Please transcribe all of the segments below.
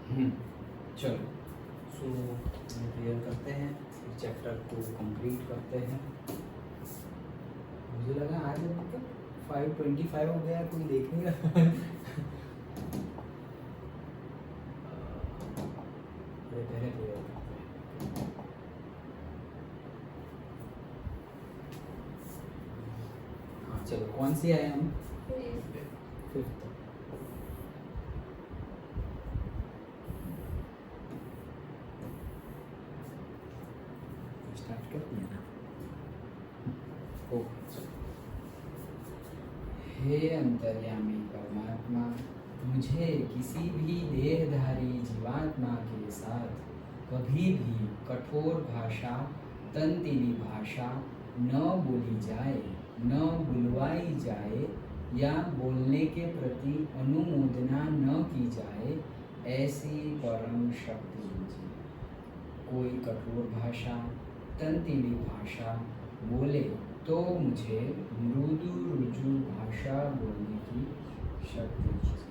चलो so clear करते हैं, फिर चैप्टर को कंप्लीट करते हैं। मुझे लगा आज मतलब 5:25 हो गया, कोई देख नहीं रहा। पहले क्लियर करते हैं। हाँ चलो, कौन सी आए हम? 5th। स्टार्ट करते हैं ना। हे अंतर्यामी परमात्मा, मुझे किसी भी देहधारी जीवात्मा के साथ कभी भी कठोर भाषा, तंतिली भाषा न बोली जाए, न बुलवाई जाए या बोलने के प्रति अनुमोदना न की जाए, ऐसी परम शक्ति मुझे। कोई कठोर भाषा, तंतिली भाषा बोले तो मुझे मृदु रुजु भाषा बोलने की शक्ति चाहिए।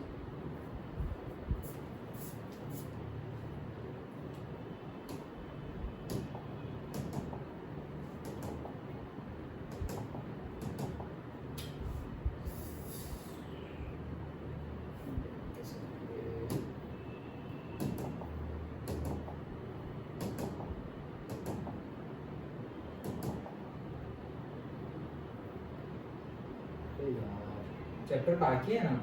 चैप्टर बाकी है ना।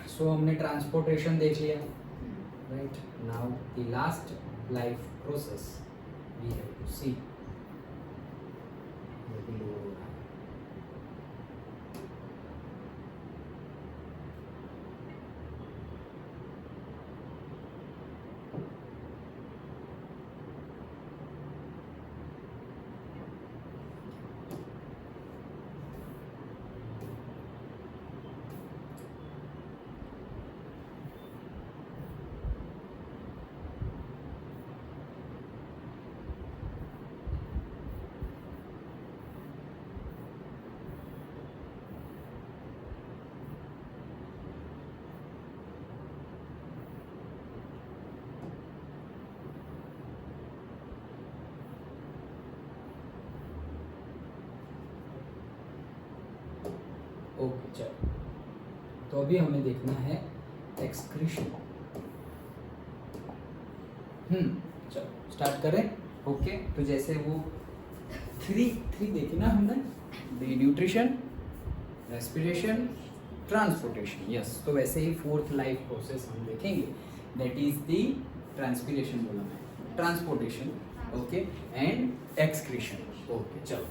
सो हमने ट्रांसपोर्टेशन देख लिया, right? Now the last life process we have to see. Okay चलो, तो अभी हमें देखना है एक्सक्रीशन। चलो स्टार्ट करें। ओके, तो जैसे वो थ्री देखी ना हमने, the nutrition, respiration, transportation. Yes, तो वैसे ही 4th लाइफ प्रोसेस हम देखेंगे, दैट इज द ट्रांसपिरेशन बोला मैं, transportation, okay, and excretion. Okay चलो,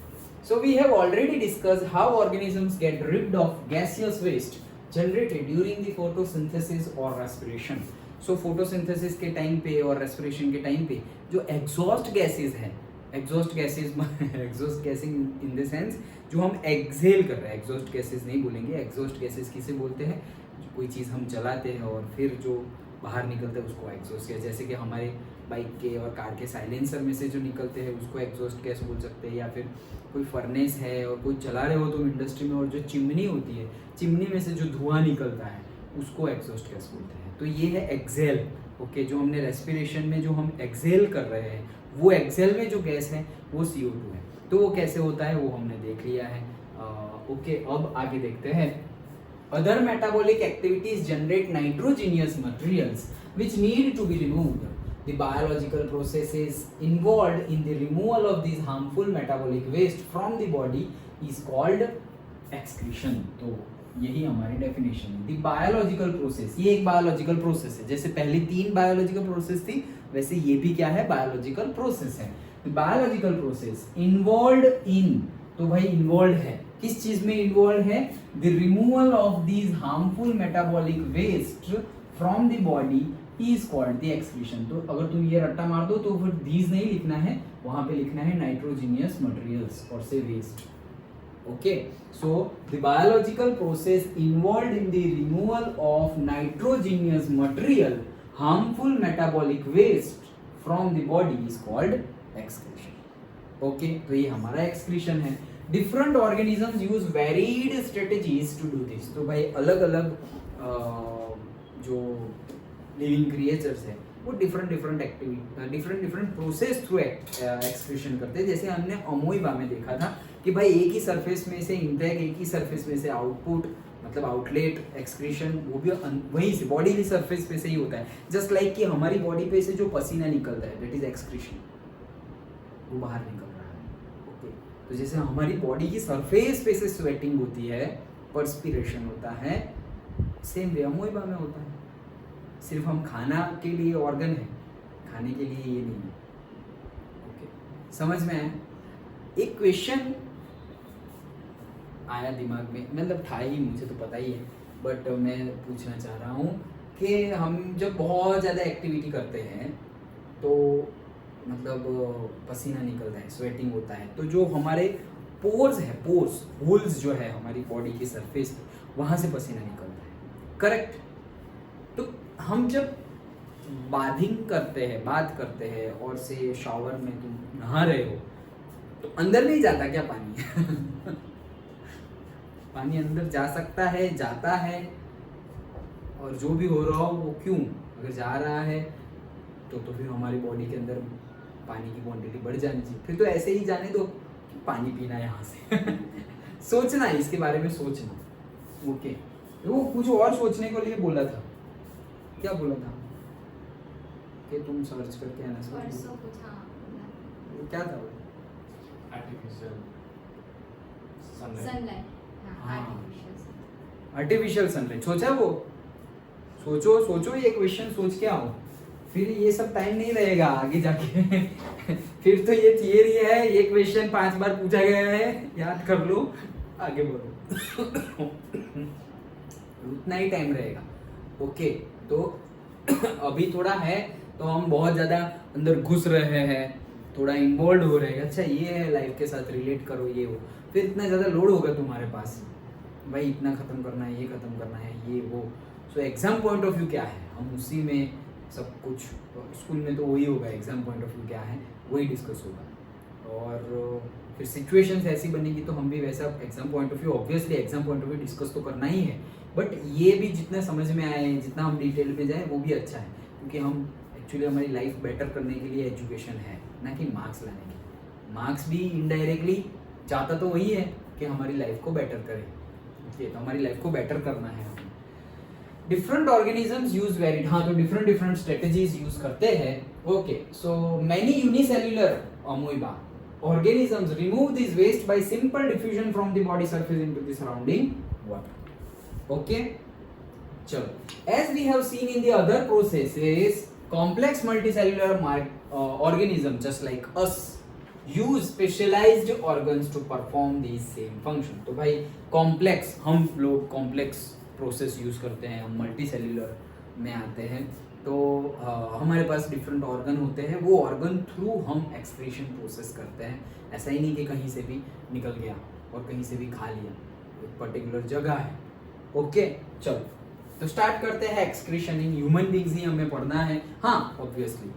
so we have already discussed how organisms get rid of gaseous waste generated during the photosynthesis or respiration. so photosynthesis के time पे और respiration के time पे जो exhaust gases हैं, exhaust gases exhaust gases in the sense जो हम exhale कर रहे हैं, exhaust gases नहीं बोलेंगे, exhaust gases किसे बोलते हैं? कोई चीज़ हम चलाते हैं और फिर जो बाहर निकलता है उसको एग्जॉस्ट गैस, जैसे कि हमारे बाइक के और कार के साइलेंसर में से जो निकलते हैं उसको एग्जॉस्ट गैस बोल सकते हैं। या फिर कोई फर्नेस है और कोई चला रहे हो तुम इंडस्ट्री में और जो चिमनी होती है, चिमनी में से जो धुआं निकलता है उसको एग्जॉस्ट गैस बोलते हैं। तो ये है एक्सेल। ओके, जो हमने रेस्पिरेशन में जो हम एक्सेल कर रहे हैं वो एक्सेल में जो गैस है वो CO2 है। तो वो कैसे होता है वो हमने देख लिया है। ओके, अब आगे देखते हैं। Other metabolic activities generate nitrogenous materials which need to be removed. The biological processes involved in the removal of these harmful metabolic waste from the body is called excretion. तो यही हमारी डेफिनेशन है। The biological process, ये एक biological process है। जैसे पहली 3 biological process थी, वैसे ये भी क्या है? बायोलॉजिकल प्रोसेस है। बायोलॉजिकल प्रोसेस इन्वॉल्व्ड इन, तो भाई इन्वॉल्व है, किस चीज में इन्वॉल्व है? The removal of these harmful metabolic waste from the body is called the excretion. तो अगर तुम ये रट्टा मार दो तो फिर दीज नहीं लिखना है, वहां पे लिखना है नाइट्रोजीनियस मटेरियल्स और से waste. Okay, so the biological process involved in the removal of nitrogenous material, harmful metabolic waste from the body is called excretion. Okay, तो ये हमारा एक्सक्रीशन है। Different organisms use varied strategies to do this. तो भाई अलग अलग जो living creatures है वो different different process through excretion करते हैं। जैसे हमने अमोइबा में देखा था कि भाई एक ही सरफेस में से इनटेक, एक ही सरफेस में से आउटपुट, मतलब आउटलेट एक्सक्रीशन, वो भी वहीं से बॉडी की सरफेस पे से ही होता है। जस्ट लाइक कि हमारी बॉडी पे से जो पसीना निकलता है दैट इज एक्सक्रीशन, वो बाहर निकल रहा है। ओके, तो जैसे हमारी बॉडी की सरफेस पे से स्वेटिंग होती है, पर्सपिरेशन होता है, सेम वे अमोइबा में होता है। सिर्फ हम खाना के लिए ऑर्गन है, खाने के लिए ये नहीं है। ओके, समझ में आया? एक क्वेश्चन आया दिमाग में, मतलब था ही, मुझे तो पता ही है, बट मैं पूछना चाह रहा हूँ कि हम जब बहुत ज़्यादा एक्टिविटी करते हैं तो मतलब पसीना निकलता है, स्वेटिंग होता है, तो जो हमारे पोर्स है, पोर्स होल्स जो है हमारी बॉडी की सरफेस पे, वहाँ से पसीना निकलता है, करेक्ट? तो हम जब बाथिंग करते हैं, बात करते हैं, और से शावर में तुम नहा रहे हो तो अंदर नहीं जाता क्या पानी? पानी अंदर जा सकता है, जाता है, और जो भी हो रहा हो वो क्यों, अगर जा रहा है तो फिर हमारी बॉडी के अंदर पानी की क्वांटिटी बढ़ जानी चाहिए। फिर तो ऐसे ही जाने दो कि पानी पीना है यहाँ से। सोचना है इसके बारे में, सोचना। ओके, वो कुछ और सोचने को लिए बोला था, क्या बोला था कि तुम सर्च करके आना। परसों कुछ, हाँ, वो क्या था? वो आर्टिफिशियल सनलाइट, हाँ, हाँ। आर्टिफिशियल। आर्टिफिशियल सनलाइट सोचा, वो सोचो ये क्वेश्चन सोच के आओ, फिर ये सब टाइम नहीं रहेगा आगे जाके। फिर तो ये थियरी है, ये क्वेश्चन 5 बार पूछा गया है, याद कर लो, आगे बढ़ो। उतना ही टाइम रहेगा। ओके, तो अभी थोड़ा है तो हम बहुत ज्यादा अंदर घुस रहे हैं, थोड़ा इन्वॉल्व हो रहे हैं, अच्छा ये है, लाइफ के साथ रिलेट करो, ये हो, फिर इतना ज्यादा लोड होगा तुम्हारे पास, भाई इतना खत्म करना है, ये खत्म करना है, ये वो। So exam point of view क्या है, हम उसी में सब कुछ, स्कूल में तो वही होगा, एग्जाम पॉइंट ऑफ व्यू क्या है वही डिस्कस होगा, और फिर सिचुएशंस ऐसी बनेगी तो हम भी वैसा exam point of view, obviously exam point of view discuss तो करना ही है, बट ये भी जितना समझ में आए, जितना हम डिटेल में जाए वो भी अच्छा है, क्योंकि हम एक्चुअली हमारी लाइफ बेटर करने के लिए एजुकेशन है, ना कि मार्क्स लाने के लिए। मार्क्स भी इनडायरेक्टली चाहता तो वही है कि हमारी लाइफ को बेटर करे, तो हमारी लाइफ को बेटर करना है हमें। डिफरेंट ऑर्गेनिजम्स यूज वेरिड, हाँ, तो डिफरेंट स्ट्रेटेजीज यूज करते हैं। Okay, so many unicellular amoeba organisms remove this waste by simple diffusion from the body surface into the surrounding water. Okay, chalo, as we have seen in the other processes, complex multicellular organisms just like us use specialized organs to perform these same function. तो भाई complex, हम लोग complex process use करते हैं, हम multicellular में आते हैं, तो हमारे पास डिफरेंट ऑर्गन होते हैं, वो ऑर्गन थ्रू हम एक्सक्रीशन प्रोसेस करते हैं। ऐसा ही नहीं कि कहीं से भी निकल गया और कहीं से भी खा लिया, एक पर्टिकुलर जगह है। ओके, चलो तो स्टार्ट करते हैं एक्सक्रीशन इन ह्यूमन बीइंग्स ही हमें पढ़ना है, हाँ ऑब्वियसली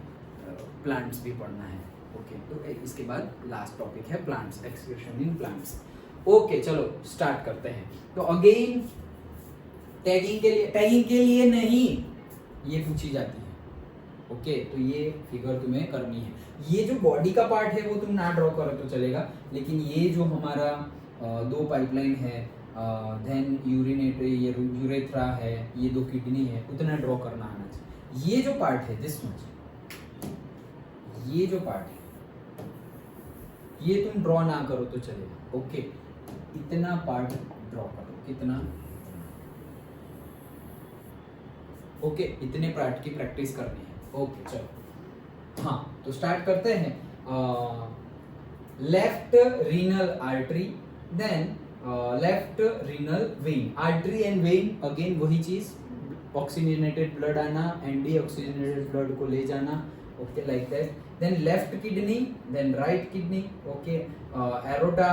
प्लांट्स भी पढ़ना है। ओके, तो इसके बाद लास्ट टॉपिक है plants, excretion in plants. Okay, चलो स्टार्ट करते हैं। तो अगेन टैगिंग के लिए नहीं, ये पूछी जाती है। ओके, तो ये फिगर तुम्हें करनी है। ये जो बॉडी का पार्ट है वो तुम ना ड्रॉ करो तो चलेगा, लेकिन ये जो हमारा 2 पाइपलाइन है, देन यूरिनेट, ये यूरेथ्रा है, ये 2 किडनी है, उतना ड्रॉ करना आना चाहिए। ये जो पार्ट है दिस मच, ये जो पार्ट है ये तुम ड्रॉ ना करो तो चलेगा। ओके, इतना पार्ट ड्रॉ करो, कितना? ओके, इतने पार्ट की प्रैक्टिस करनी है। ओके, चलो, हाँ, तो स्टार्ट करते हैं। Left renal artery, then left renal vein. Artery and vein again वही चीज, ऑक्सीजनेटेड ब्लड आना एंड डीऑक्सीजनेटेड ब्लड को ले जाना। Okay, like that. Then left kidney, then right kidney. Okay, aorta,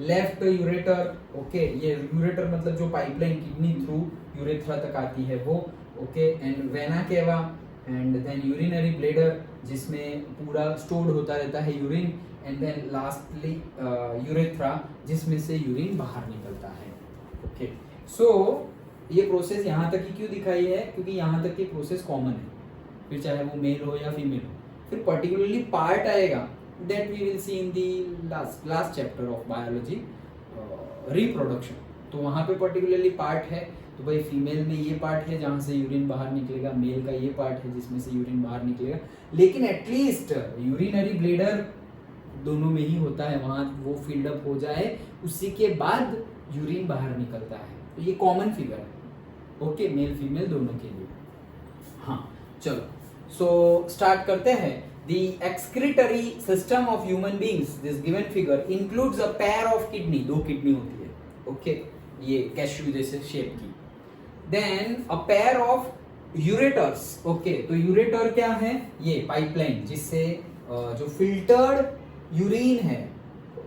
left ureter. Okay, ये ureter मतलब जो pipeline kidney through urethra तक आती है वो। Okay, and vena cava and then urinary bladder जिसमें पूरा स्टोर्ड होता रहता है urine, and then lastly urethra जिसमें से यूरिन बाहर निकलता है। ओके, सो ये प्रोसेस यहाँ तक ही क्यों दिखाई है, क्योंकि यहाँ तक की प्रोसेस कॉमन है, फिर चाहे वो मेल हो या फीमेल हो। फिर पर्टिकुलरली पार्ट आएगा that we will see in the last chapter of biology, reproduction. तो वहाँ पे पर्टिकुलरली पार्ट है, तो भाई फीमेल में ये पार्ट है जहाँ से यूरिन बाहर निकलेगा, मेल का ये पार्ट है जिसमें से यूरिन बाहर निकलेगा, लेकिन एटलीस्ट यूरिनरी ब्लैडर दोनों में ही होता है, वहाँ वो फील्ड अप हो जाए उसी के बाद यूरिन बाहर निकलता है। तो ये कॉमन फिगर है, ओके, मेल फीमेल दोनों के लिए। हाँ चलो, सो स्टार्ट करते हैं। The excretory system of human beings, this given figure includes a pair of kidney, दो किडनी होती है, ओके, ये कैश्यू जैसे शेप की। Then a pair of ureters, okay, तो यूरेटर क्या है, ये पाइपलाइन जिससे जो फिल्टर्ड यूरिन है,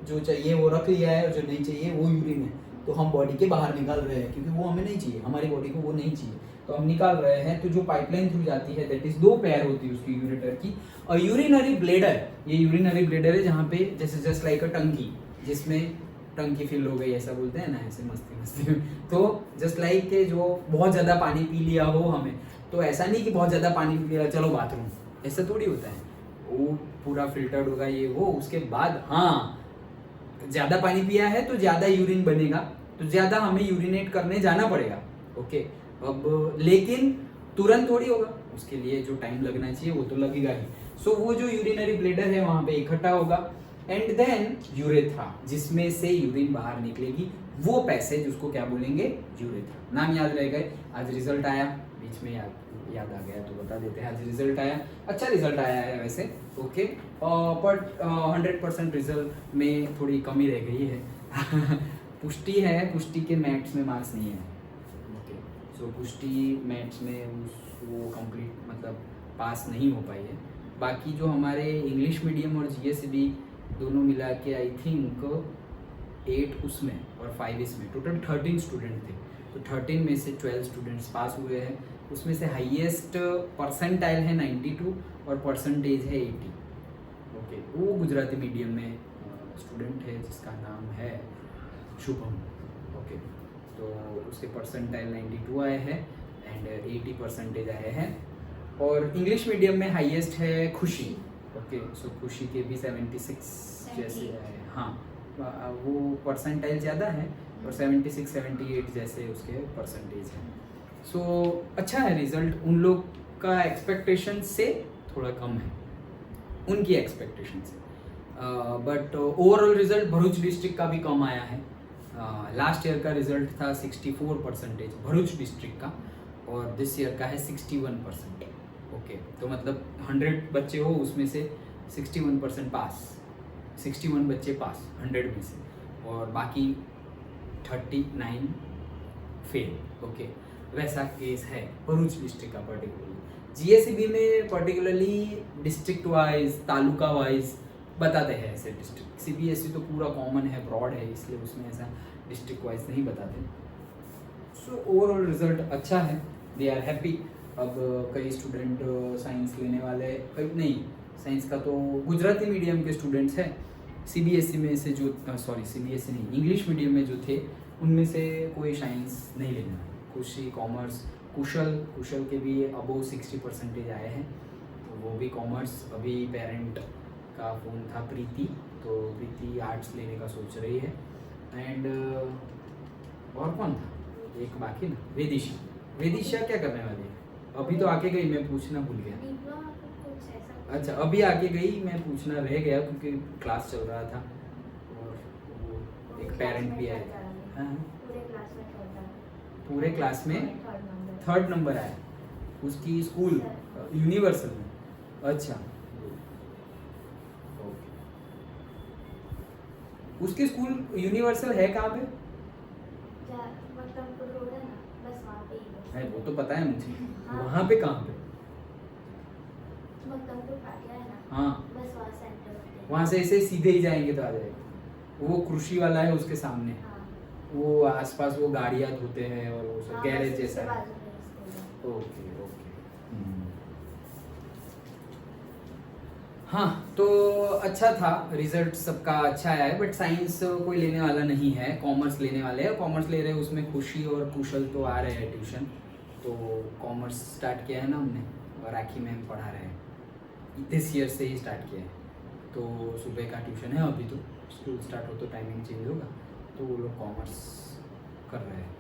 जो चाहिए वो रख लिया है और जो नहीं चाहिए वो यूरिन है, तो हम बॉडी के बाहर निकाल रहे हैं क्योंकि वो हमें नहीं चाहिए, हमारी बॉडी को वो नहीं चाहिए, तो हम निकाल रहे हैं। तो जो पाइपलाइन थ्रू जाती है दैट इज दो पैर होती है उसकी यूरेटर की। और यूरिनरी ब्लैडर, ये यूरिनरी ब्लैडर है जहाँ पे जैसे जस्ट लाइक अ टंकी, जिसमें टंकी फिल हो गई ऐसा बोलते हैं ना, ऐसे मस्ती मस्ती में। तो जस्ट लाइक के जो बहुत ज़्यादा पानी पी लिया हो हमें, तो ऐसा नहीं कि बहुत ज़्यादा पानी पी लिया चलो बाथरूम, ऐसा थोड़ी होता है, वो पूरा फिल्टर्ड होगा ये वो, उसके बाद हाँ ज़्यादा पानी पिया है तो ज़्यादा यूरिन बनेगा, तो ज़्यादा हमें यूरिनेट करने जाना पड़ेगा, ओके। अब लेकिन तुरंत थोड़ी होगा, उसके लिए जो टाइम लगना चाहिए वो तो लगेगा ही। सो वो जो यूरिनरी ब्लैडर है वहाँ पे इकट्ठा होगा, एंड देन यूरेथ्रा जिसमें से यूरिन बाहर निकलेगी, वो पैसेज उसको क्या बोलेंगे, यूरेथ्रा। नाम याद रह गए। आज रिजल्ट आया, बीच में याद आ गया तो बता देते हैं। आज रिजल्ट आया, अच्छा रिजल्ट आया है वैसे, ओके, बट 100% रिजल्ट में थोड़ी कमी रह गई है। पुष्टि है, पुष्टि के मैथ्स में मार्क्स नहीं है, ओके, सो पुष्टि मैथ्स में वो कंप्लीट मतलब पास नहीं हो पाई है। बाकी जो हमारे इंग्लिश मीडियम और जीएसबी दोनों मिला के आई थिंक 8 उसमें और 5 इसमें, टोटल 13 स्टूडेंट थे, तो 13 में से 12 स्टूडेंट्स पास हुए हैं। उसमें से हाईएस्ट परसेंटाइल है 92 और परसेंटेज है 80, ओके। वो गुजराती मीडियम में स्टूडेंट है जिसका नाम है शुभम, ओके, तो उसके परसेंटाइल 92 आए हैं एंड 80 परसेंटेज आए हैं। और इंग्लिश मीडियम में हाईएस्ट है खुशी, ओके, सो खुशी के भी 76 जैसे आए, हाँ वो परसेंटाइल ज़्यादा है और 76-78 जैसे उसके परसेंटेज हैं। सो अच्छा है रिज़ल्ट, उन लोग का एक्सपेक्टेशन से थोड़ा कम है उनकी एक्सपेक्टेशन से, but overall result Bharuch district का भी कम आया है। लास्ट ईयर का रिज़ल्ट था 64% भरूच डिस्ट्रिक्ट का, और दिस ईयर का है 61%, ओके। तो मतलब 100 बच्चे हो उसमें से 61% पास, 61 बच्चे पास 100 में से, और बाकी 39 फेल, ओके। वैसा केस है भरूच डिस्ट्रिक्ट का पर्टिकुलरली। जीएसबी में particularly district wise, taluka wise बताते हैं ऐसे डिस्ट्रिक्ट। सीबीएसई तो पूरा कॉमन है, ब्रॉड है, इसलिए उसमें ऐसा डिस्ट्रिक्ट वाइज नहीं बताते। सो ओवरऑल रिजल्ट अच्छा है, दे आर हैप्पी। अब कई स्टूडेंट साइंस लेने वाले, कई नहीं, साइंस का तो गुजराती मीडियम के स्टूडेंट्स हैं। सीबीएसई में से जो सीबीएसई नहीं, इंग्लिश मीडियम में जो थे उनमें से कोई साइंस नहीं लेने वाले। खुशी कॉमर्स, कुशल के भी अबोव 60% आए हैं, तो वो भी कॉमर्स। अभी पेरेंट का फ़ोन था प्रीति, तो प्रीति आर्ट्स लेने का सोच रही है। एंड और कौन था, एक बाकी ना, वेदिशा क्या करने वाली है? अभी तो आके गई, मैं पूछना भूल गया। अच्छा, अभी आके गई, मैं पूछना रह गया क्योंकि क्लास चल रहा था और वो एक पेरेंट भी आया था। पूरे क्लास में 3rd नंबर आया उसकी स्कूल यूनिवर्सल में। अच्छा, उसकी स्कूल यूनिवर्सल है कहाँ पे? है, वो तो पता है मुझे। हाँ। वहाँ पे कहाँ पे? हाँ, वहाँ से ऐसे सीधे ही जाएंगे तो आ जाएगा। वो कृषि वाला है उसके सामने। हाँ। वो आसपास वो गाड़ियाँ धोते हैं और वो गैरेज जैसा है। ओके ओके, हाँ तो अच्छा था, रिजल्ट सबका अच्छा आया है, बट साइंस कोई लेने वाला नहीं है, कॉमर्स लेने वाले हैं। कॉमर्स ले रहे हैं, उसमें खुशी और कुशल तो आ रहे हैं ट्यूशन, तो कॉमर्स स्टार्ट किया है ना हमने, और राखी मैम पढ़ा रहे हैं, दिस ईयर से ही स्टार्ट किया है। तो सुबह का ट्यूशन है, अभी तो स्कूल स्टार्ट हो तो टाइमिंग चेंज होगा, तो वो लोग कॉमर्स कर रहे हैं।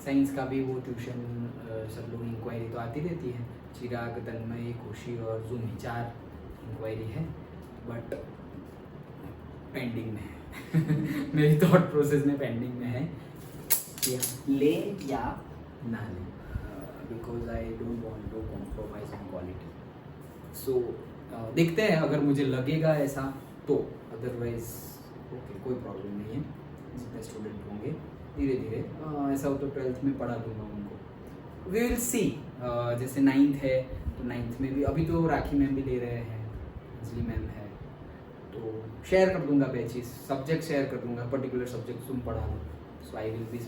साइंस का भी वो ट्यूशन सब लोग इंक्वायरी तो आती रहती है, चिराग, तन्मय, खुशी और जूमी 4 इंक्वायरी है, बट पेंडिंग में है मेरी थॉट प्रोसेस में पेंडिंग में है कि ले या ना ले, because I don't want to compromise on quality. So देखते हैं, अगर मुझे लगेगा ऐसा तो, अदरवाइज ओके कोई प्रॉब्लम नहीं है, जितने स्टूडेंट होंगे धीरे धीरे ऐसा हो तो 12th में पढ़ा दूंगा उनको, वी विल सी। जैसे 9th है तो 9th में भी, अभी तो राखी मैम भी ले रहे हैं, अंजलि मैम है, तो शेयर कर दूंगा बैचेस, सब्जेक्ट शेयर कर दूंगा, पर्टिकुलर सब्जेक्ट तुम पढ़ा लो, so I will be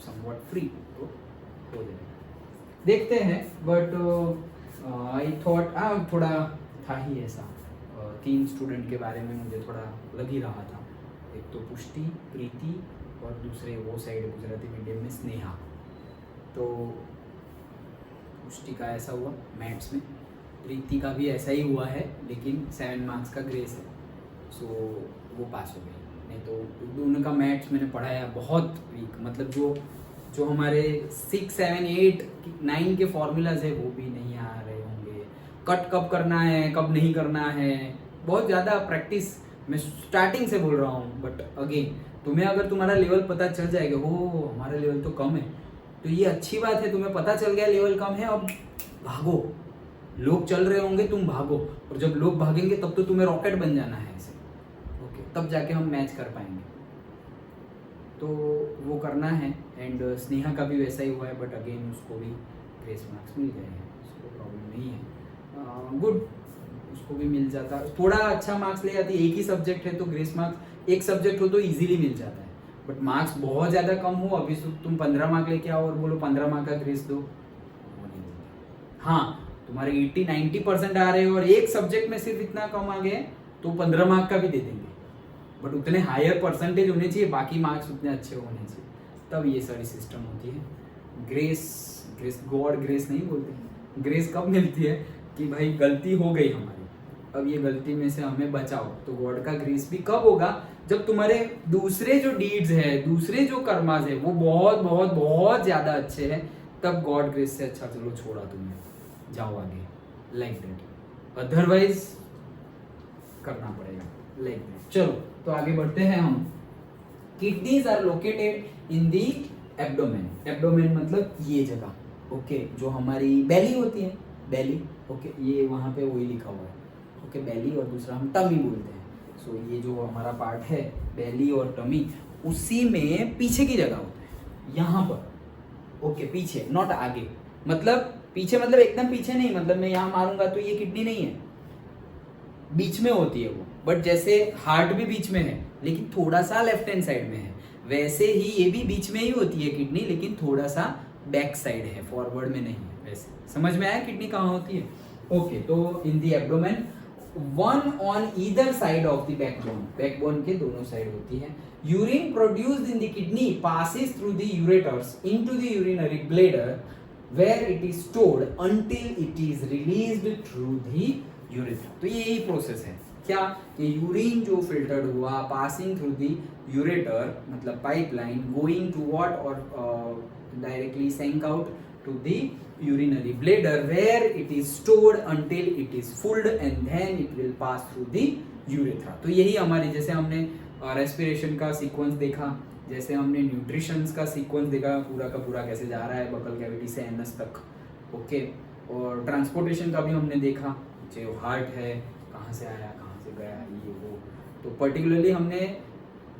somewhat free, तो हो जाएगा, देखते हैं। बट आई थॉट थोड़ा था ही ऐसा, 3 स्टूडेंट के बारे में मुझे थोड़ा लग ही रहा था, एक तो पुष्टि, प्रीति, और दूसरे वो साइड गुजराती मीडियम में स्नेहा। तो पुष्टि का ऐसा हुआ मैथ्स में, प्रीति का भी ऐसा ही हुआ है, लेकिन 7 मार्क्स का ग्रेस है, सो वो पास हो गई। नहीं तो दोनों का मैथ्स मैंने पढ़ाया बहुत वीक, मतलब जो हमारे 6, 7, 8, 9 के फॉर्मूलाज है वो भी नहीं आ रहे होंगे, कट कब करना है कब नहीं करना है, बहुत ज़्यादा प्रैक्टिस, मैं स्टार्टिंग से बोल रहा हूँ। बट अगेन तुम्हें अगर तुम्हारा लेवल पता चल जाएगा, हो हमारा लेवल तो कम है, तो ये अच्छी बात है, तुम्हें पता चल गया लेवल कम है, अब भागो, लोग चल रहे होंगे तुम भागो, और जब लोग भागेंगे तब तो तुम्हें रॉकेट बन जाना है ऐसे, ओके, तब जाके हम मैच कर पाएंगे, तो वो करना है। एंड स्नेहा का भी वैसा ही हुआ है, बट अगेन उसको भी ग्रेस मार्क्स मिल गए हैं, उसको प्रॉब्लम नहीं है, गुड, उसको भी मिल जाता, थोड़ा अच्छा मार्क्स ले जाती, एक ही सब्जेक्ट है तो ग्रेस मार्क्स, एक सब्जेक्ट हो तो इजीली मिल जाता है, बट मार्क्स बहुत ज़्यादा कम हो, अभी तुम 15 मार्क लेके आओ और बोलो 15 मार्क का ग्रेस दो, हाँ तुम्हारे 80-90% आ रहे हो और एक सब्जेक्ट में सिर्फ इतना कम आ गए तो 15 मार्क का भी दे देंगे, बट उतने हायर परसेंटेज होने चाहिए, बाकी मार्क्स उतने अच्छे होने चाहिए, तब ये सारी सिस्टम होती है। ग्रेस गॉड ग्रेस नहीं बोलते, ग्रेस कब मिलती है कि भाई गलती हो गई हमारी, अब ये गलती में से हमें बचाओ, तो गॉड का ग्रेस भी कब होगा, जब तुम्हारे दूसरे जो डीड्स है, दूसरे जो कर्माज है वो बहुत बहुत बहुत ज़्यादा अच्छे हैं, तब गॉड ग्रेस से अच्छा चलो छोड़ा तुम्हें, जाओ आगे, लाइक दैट, अदरवाइज करना पड़ेगा लाइक दैट। चलो तो आगे बढ़ते हैं हम। Kidneys are located in the abdomen, abdomen मतलब ये जगह, ओके, जो हमारी बेली होती है, बेली, ओके, ये वहाँ पे वही लिखा हुआ है, ओके, बेली, और दूसरा हम टमी बोलते हैं, सो ये जो हमारा पार्ट है बेली और टमी, उसी में पीछे की जगह होता है, यहाँ पर, ओके, पीछे, नॉट आगे, मतलब पीछे मतलब एकदम पीछे नहीं, मतलब मैं यहाँ मारूंगा तो ये किडनी नहीं है, बीच में होती है वो, बट जैसे हार्ट भी बीच में है लेकिन थोड़ा सा लेफ्ट हैंड साइड में है, वैसे ही ये भी बीच में ही होती है किडनी, लेकिन थोड़ा सा बैक साइड है, फॉरवर्ड में नहीं है, वैसे समझ में आया किडनी कहाँ होती है, ओके। तो in the abdomen, one on either side of the backbone, backbone के दोनों साइड होती है। Urine produced in the kidney passes through the ureters into the urinary bladder where it is stored until it is released through the urethra। तो ये यही process है क्या, कि यूरिन जो फिल्टर्ड हुआ पासिंग थ्रू द यूरेटर, मतलब pipeline, going to what, और directly sank out to the urinary bladder where it is stored until it is full and then it will pass through the urethra। तो यही हमारी, जैसे हमने respiration का sequence देखा, जैसे हमने न्यूट्रिशंस का सीक्वेंस देखा, पूरा का पूरा कैसे जा रहा है बकल कैविटी से एनस तक, ओके, और ट्रांसपोर्टेशन का भी हमने देखा, जो हार्ट है कहाँ से आया कहाँ से गया, ये वो, तो पर्टिकुलरली हमने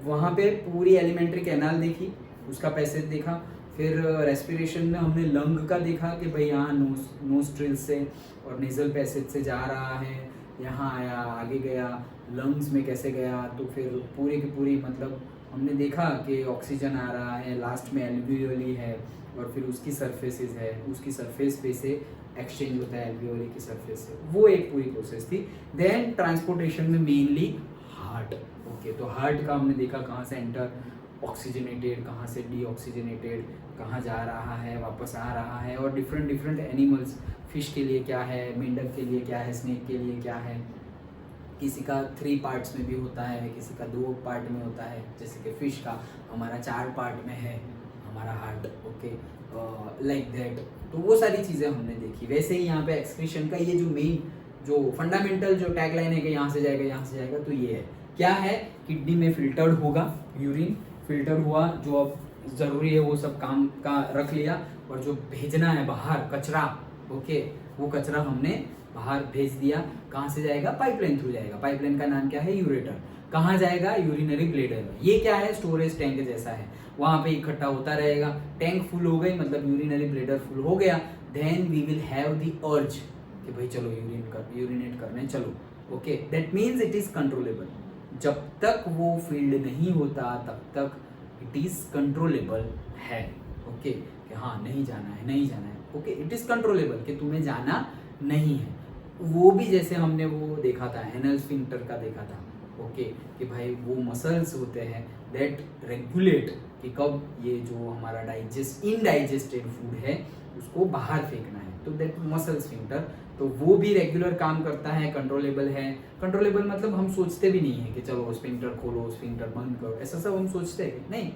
वहाँ पे पूरी एलिमेंट्री कैनाल देखी, उसका पैसेज देखा, फिर रेस्पिरेशन में हमने लंग का देखा कि भाई यहाँ नोस्ट्रिल से और नेजल पैसेज से जा रहा है, यहाँ आया, आगे गया, लंग्स में कैसे गया, तो फिर पूरी की पूरी मतलब हमने देखा कि ऑक्सीजन आ रहा है, लास्ट में एल्वियोली है, और फिर उसकी सरफेसेस है, उसकी सरफेस पे से एक्सचेंज होता है एल्वियोली की सरफेस से, वो एक पूरी प्रोसेस थी। देन ट्रांसपोर्टेशन में मेनली हार्ट, ओके, तो हार्ट का हमने देखा कहाँ से एंटर ऑक्सीजनेटेड, कहाँ से डीऑक्सीजनेटेड, कहाँ जा रहा है, वापस आ रहा है, और डिफरेंट डिफरेंट एनिमल्स, फिश के लिए क्या है, मेंढक के लिए क्या है, स्नेक के लिए क्या है, किसी का 3 पार्ट्स में भी होता है, किसी का 2 पार्ट में होता है, जैसे कि फिश का हमारा 4 पार्ट में है हमारा हार्ट, ओके, लाइक दैट। तो वो सारी चीज़ें हमने देखी। वैसे ही यहाँ पे एक्सक्रीशन का ये जो मेन जो फंडामेंटल जो टैगलाइन है कि यहाँ से जाएगा यहाँ से जाएगा, तो ये है क्या है, किडनी में फिल्टर्ड होगा, यूरिन फिल्टर हुआ, जो अब ज़रूरी है वो सब काम का रख लिया, और जो भेजना है बाहर कचरा, ओके, वो कचरा हमने बाहर भेज दिया। कहाँ से जाएगा, पाइपलाइन थ्रू जाएगा। पाइपलाइन का नाम क्या है, यूरेटर। कहाँ जाएगा, यूरिनरी ब्लैडर। ये क्या है, स्टोरेज टैंक जैसा है, वहाँ पे इकट्ठा होता रहेगा। टैंक फुल हो गई मतलब यूरिनरी ब्लैडर फुल हो गया, then we will have the urge कि भाई चलो यूरिनेट करने चलो, okay, that means it is controllable. जब तक वो फील्ड नहीं होता तब तक इट इज कंट्रोलेबल है, ओके, कि हाँ नहीं जाना है, नहीं जाना है, ओके, इट इज कंट्रोलेबल कि तुम्हें जाना नहीं है। वो भी जैसे हमने वो देखा था, एनल स्फिंक्टर का देखा था, ओके, कि भाई वो मसल्स होते हैं दैट रेगुलेट कि कब ये जो हमारा इनडाइजेस्टेड फूड है उसको बाहर फेंकना है, तो दैट मसल स्फिंक्टर, तो वो भी रेगुलर काम करता है, कंट्रोलेबल है। कंट्रोलेबल मतलब हम सोचते भी नहीं है कि चलो स्फिंक्टर खोलो, स्फिंक्टर बंद करो, ऐसा सब हम सोचते हैं कि नहीं,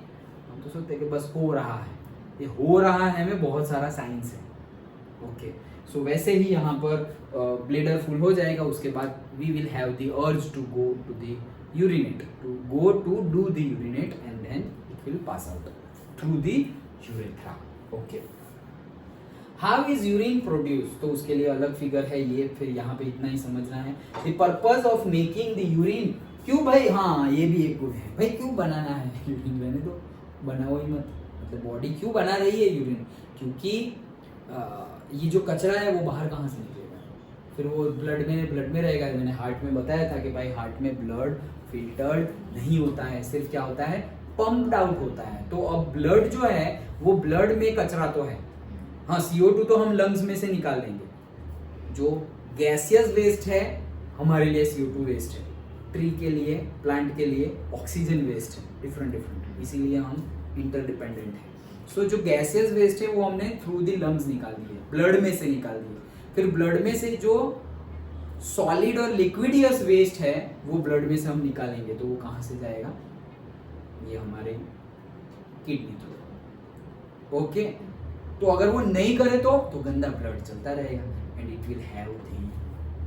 हम तो सोचते हैं कि बस हो रहा है। ये हो रहा है में बहुत सारा साइंस है, ओके। सो वैसे ही यहाँ पर ब्लेडर फुल हो जाएगा, उसके बाद we will have the urge to go to the urinate, to go to do the urinate, and then it will pass out through the urethra, okay. How is urine produce, तो उसके लिए अलग figure है ये, फिर यहाँ पे इतना ही समझना है। The purpose of making the urine, क्यों भाई, हाँ ये भी एक गुड है भाई, क्यों बनाना है यूरिन, रहने दो, बनाओ ही मत, मतलब बॉडी क्यों बना रही है यूरिन, क्योंकि ये जो कचरा है वो बाहर कहाँ से निकलेगा, फिर वो ब्लड में रहेगा। मैंने हार्ट में बताया था कि भाई हार्ट में ब्लड फिल्टर्ड नहीं होता है, सिर्फ क्या होता है, पंप्ड आउट होता है। तो अब ब्लड जो है वो ब्लड में कचरा तो है, हाँ CO2 तो हम लंग्स में से निकाल लेंगे, जो गैसियस वेस्ट है हमारे लिए CO2 वेस्ट है, ट्री के लिए, प्लांट के लिए ऑक्सीजन वेस्ट है, डिफरेंट, इसीलिए हम इंटरडिपेंडेंट हैं। सो जो गैसियस वेस्ट है वो हमने थ्रू दी लंग्स निकाल दिए, ब्लड में से निकाल दिए। फिर ब्लड में से जो सॉलिड और लिक्विडियस वेस्ट है वो ब्लड में से हम निकालेंगे, तो वो कहाँ से जाएगा, ये हमारे किडनी थ्रू, ओके। तो अगर वो नहीं करे तो गंदा ब्लड चलता रहेगा, and it will have the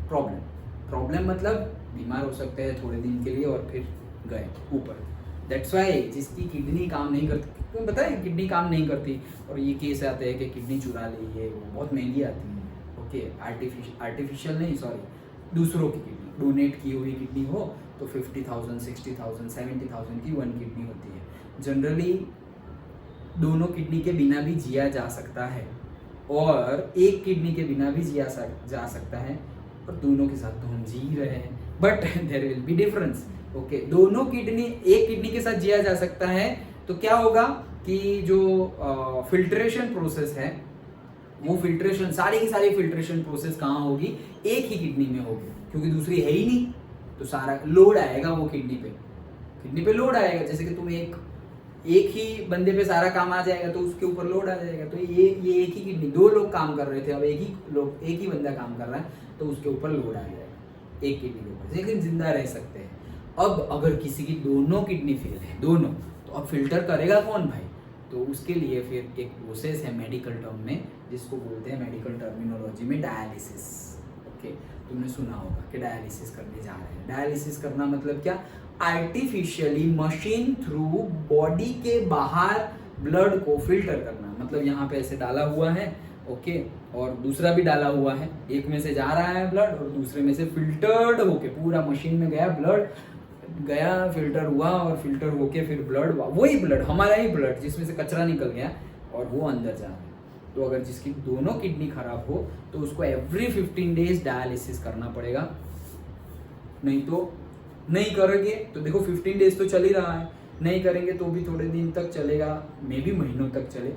problem मतलब बीमार हो सकते हैं थोड़े दिन के लिए और फिर गए ऊपर। दैट्स वाई जिसकी किडनी काम नहीं करती, तुम्हें पता है किडनी काम नहीं करती, और ये केस आते हैं कि किडनी चुरा ली है, वो बहुत महंगी आती है, ओके, आर्टिफिशियल नहीं, सॉरी, दूसरों की किडनी, डोनेट की हुई किडनी हो तो 50,000, 60,000, 70,000 की 1 किडनी होती है। जनरली दोनों किडनी के बिना भी जिया जा सकता है, और एक किडनी के बिना भी जिया जा सकता है, और दोनों के साथ तो हम जी रहे हैं, but there will be difference, okay. दोनों किडनी, एक किडनी के साथ जिया जा सकता है तो क्या होगा कि जो फिल्ट्रेशन प्रोसेस है वो फिल्ट्रेशन, सारी की सारी फिल्ट्रेशन प्रोसेस कहाँ होगी, एक ही किडनी में होगी, क्योंकि दूसरी है ही नहीं, तो सारा लोड आएगा वो किडनी पे लोड आएगा। जैसे कि तुम एक ही बंदे पे सारा काम आ जाएगा तो उसके ऊपर लोड आ जाएगा। तो ये एक ही किडनी, 2 लोग काम कर रहे थे, अब एक ही बंदा काम कर रहा है तो उसके ऊपर लोड आ जाएगा एक किडनी के ऊपर, लेकिन जिंदा रह सकते हैं। अब अगर किसी की दोनों किडनी फेल है, दोनों, तो अब फिल्टर करेगा कौन भाई, तो उसके लिए फिर एक प्रोसेस है मेडिकल टर्म में, जिसको बोलते हैं मेडिकल टर्मिनोलॉजी में डायलिसिस, ओके। तुमने सुना होगा कि डायलिसिस करने जा रहे हैं। डायलिसिस करना मतलब क्या, आर्टिफिशियली मशीन थ्रू बॉडी के बाहर ब्लड को फिल्टर करना, मतलब यहाँ पे ऐसे डाला हुआ है, ओके, और दूसरा भी डाला हुआ है, एक में से जा रहा है ब्लड और दूसरे में से फिल्टर्ड होके पूरा मशीन में गया, ब्लड गया, फिल्टर हुआ, और फिल्टर होके फिर ब्लड, वही ब्लड, हमारा ही ब्लड जिसमें से कचरा निकल गया और वो अंदर जा रहा है। तो अगर जिसकी दोनों किडनी खराब हो तो उसको एवरी 15 डेज डायलिसिस करना पड़ेगा, नहीं तो नहीं करेंगे तो देखो 15 डेज तो चल ही रहा है, नहीं करेंगे तो भी थोड़े दिन तक चलेगा, मे बी महीनों तक चले।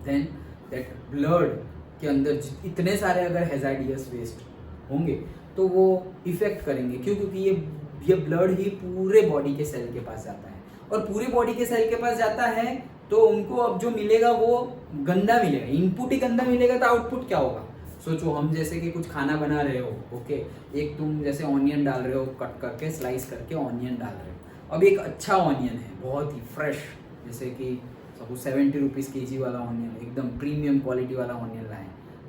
देन दैट ब्लड के अंदर इतने सारे अगर हैजार्डियस वेस्ट होंगे तो वो इफेक्ट करेंगे। क्यों? क्योंकि ये ब्लड ही पूरे बॉडी के सेल के पास जाता है, और पूरे बॉडी के सेल के पास जाता है तो उनको अब जो मिलेगा वो गंदा मिलेगा। इनपुट ही गंदा मिलेगा तो आउटपुट क्या होगा? सोचो, हम जैसे कि कुछ खाना बना रहे हो, ओके, एक तुम जैसे ऑनियन डाल रहे हो, कट करके स्लाइस करके ऑनियन डाल रहे हो। अब एक अच्छा ऑनियन है, बहुत ही फ्रेश, जैसे कि सपोज 70 रुपीज़ kg वाला ऑनियन, एकदम प्रीमियम क्वालिटी वाला ऑनियन लाए,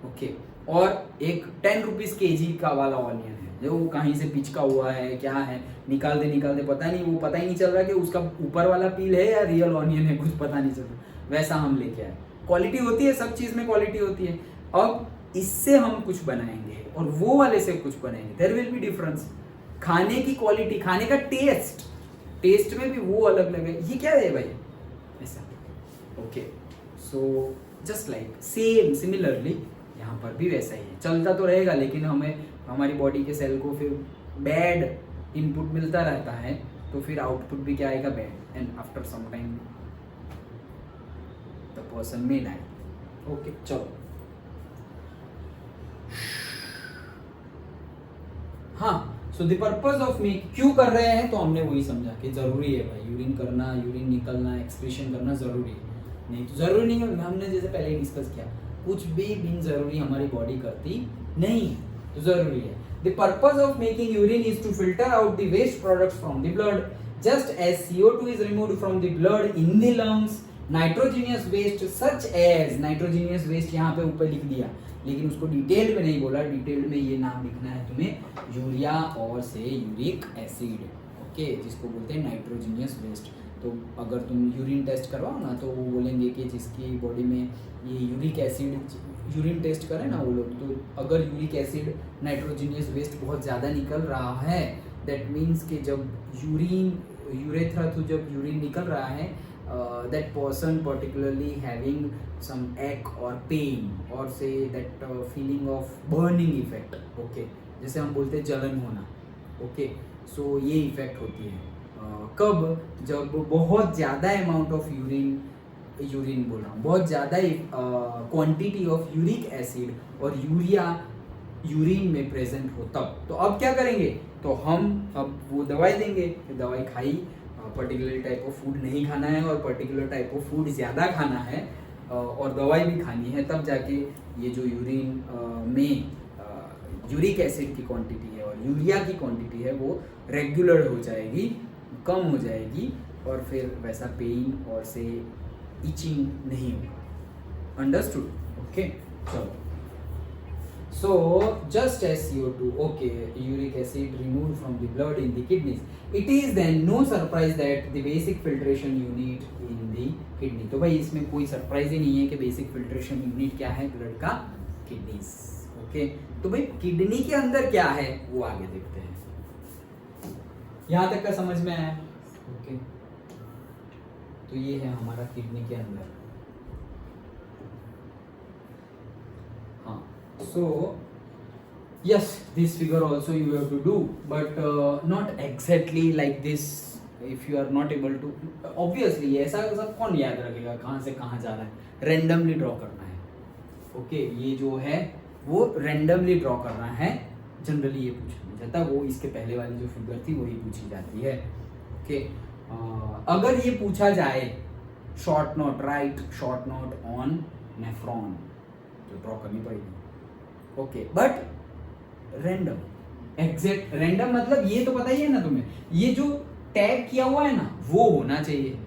ओके, और एक 10 रुपीज़ kg का वाला ऑनियन है जो कहीं से पिचका हुआ है, क्या है, निकालते निकालते पता नहीं, वो पता ही नहीं चल रहा कि उसका ऊपर वाला पील है या रियल ऑनियन है, कुछ पता नहीं चल रहा। वैसा हम लेके आए। क्वालिटी होती है, सब चीज़ में क्वालिटी होती है। अब इससे हम कुछ बनाएंगे और वो वाले से कुछ बनाएंगे, देयर विल बी डिफरेंस। खाने की क्वालिटी, खाने का टेस्ट में भी वो अलग अलग है। ये क्या है भाई? ऐसा, okay. So just like similarly यहाँ पर भी वैसा ही है, चलता तो रहेगा, लेकिन हमें हमारी बॉडी के सेल को फिर बैड इनपुट मिलता रहता है, तो फिर आउटपुट भी क्या आएगा? Bad, and after some time the person may die. Okay, चलो। हाँ, so the purpose of make, क्यों कर रहे हैं तो हमने वही समझा कि जरूरी है भाई, यूरिन करना, यूरिन निकलना, एक्सक्रीशन करना जरूरी है। नहीं तो जरूरी नहीं है, हमने जैसे पहले ही डिस्कस किया, कुछ भी बिन जरूरी हमारी बॉडी करती नहीं, तो जरूरी है। The purpose of making urine is to filter out the waste products from the blood, just as CO2 is removed from the blood in the lungs, nitrogenous waste such as, nitrogenous waste यहाँ पे ऊपर लिख दिया, लेकिन उसको detailed में नहीं बोला। डिटेल्ड में ये नाम लिखना है तुम्हें, यूरिया और से यूरिक एसिड, ओके, जिसको बोलते हैं नाइट्रोजीनियस वेस्ट। तो अगर तुम यूरिन टेस्ट करवाओ ना, तो वो बोलेंगे कि जिसकी बॉडी में ये यूरिक एसिड, यूरिन टेस्ट करें ना वो लोग, तो अगर यूरिक एसिड, नाइट्रोजीनियस वेस्ट बहुत ज़्यादा निकल रहा है, दैट मीन्स कि जब यूरेथ्रा थ्रू जब यूरिन निकल रहा है, that person particularly having some ache or pain or say that feeling of burning effect, okay, जैसे हम बोलते हैं जलन होना, okay, so ये इफेक्ट होती है। कब? जब बहुत ज़्यादा अमाउंट ऑफ यूरिन बोल रहा हूँ, बहुत ज़्यादा क्वांटिटी ऑफ यूरिक एसिड और यूरिया यूरिन में प्रेजेंट हो तब। तो अब क्या करेंगे? तो हम अब वो दवाई देंगे, दवाई खाई, पर्टिकुलर टाइप ऑफ फूड नहीं खाना है और पर्टिकुलर टाइप ऑफ फूड ज़्यादा खाना है और दवाई भी खानी है, तब जाके ये जो यूरिन में यूरिक एसिड की क्वांटिटी है और यूरिया की क्वांटिटी है वो रेगुलर हो जाएगी, कम हो जाएगी, और फिर वैसा पेन और से इचिंग नहीं होगा। अंडरस्टूड? ओके, चलो। So just as CO2, okay, uric acid removed from the blood in the kidneys, it is then no surprise that the basic filtration unit in the kidney. तो भाई इसमें कोई surprise ही नहीं है कि बेसिक फिल्ट्रेशन यूनिट क्या है blood का? Kidneys, okay. तो भाई किडनी के अंदर क्या है वो आगे देखते हैं। यहाँ तक का समझ में आया? ओके, तो ये है हमारा किडनी के अंदर। So yes, this figure also you have to do, but not exactly like this. If you are not able to, obviously ऐसा सब कौन याद रखेगा कहाँ से कहाँ जा रहा है? Randomly ड्रॉ करना है, ओके। ये जो है वो randomly ड्रॉ करना है, जनरली ये पूछा नहीं जाता, वो इसके पहले वाली जो फिगर थी वही पूछी जाती है, ओके। अगर ये पूछा जाए short note, right short note on nephron, तो ड्रॉ करनी पड़ेगी, okay, but random, exact random मतलब ये तो पता ही है ना तुम्हें, ये जो टैग किया हुआ है ना वो होना चाहिए,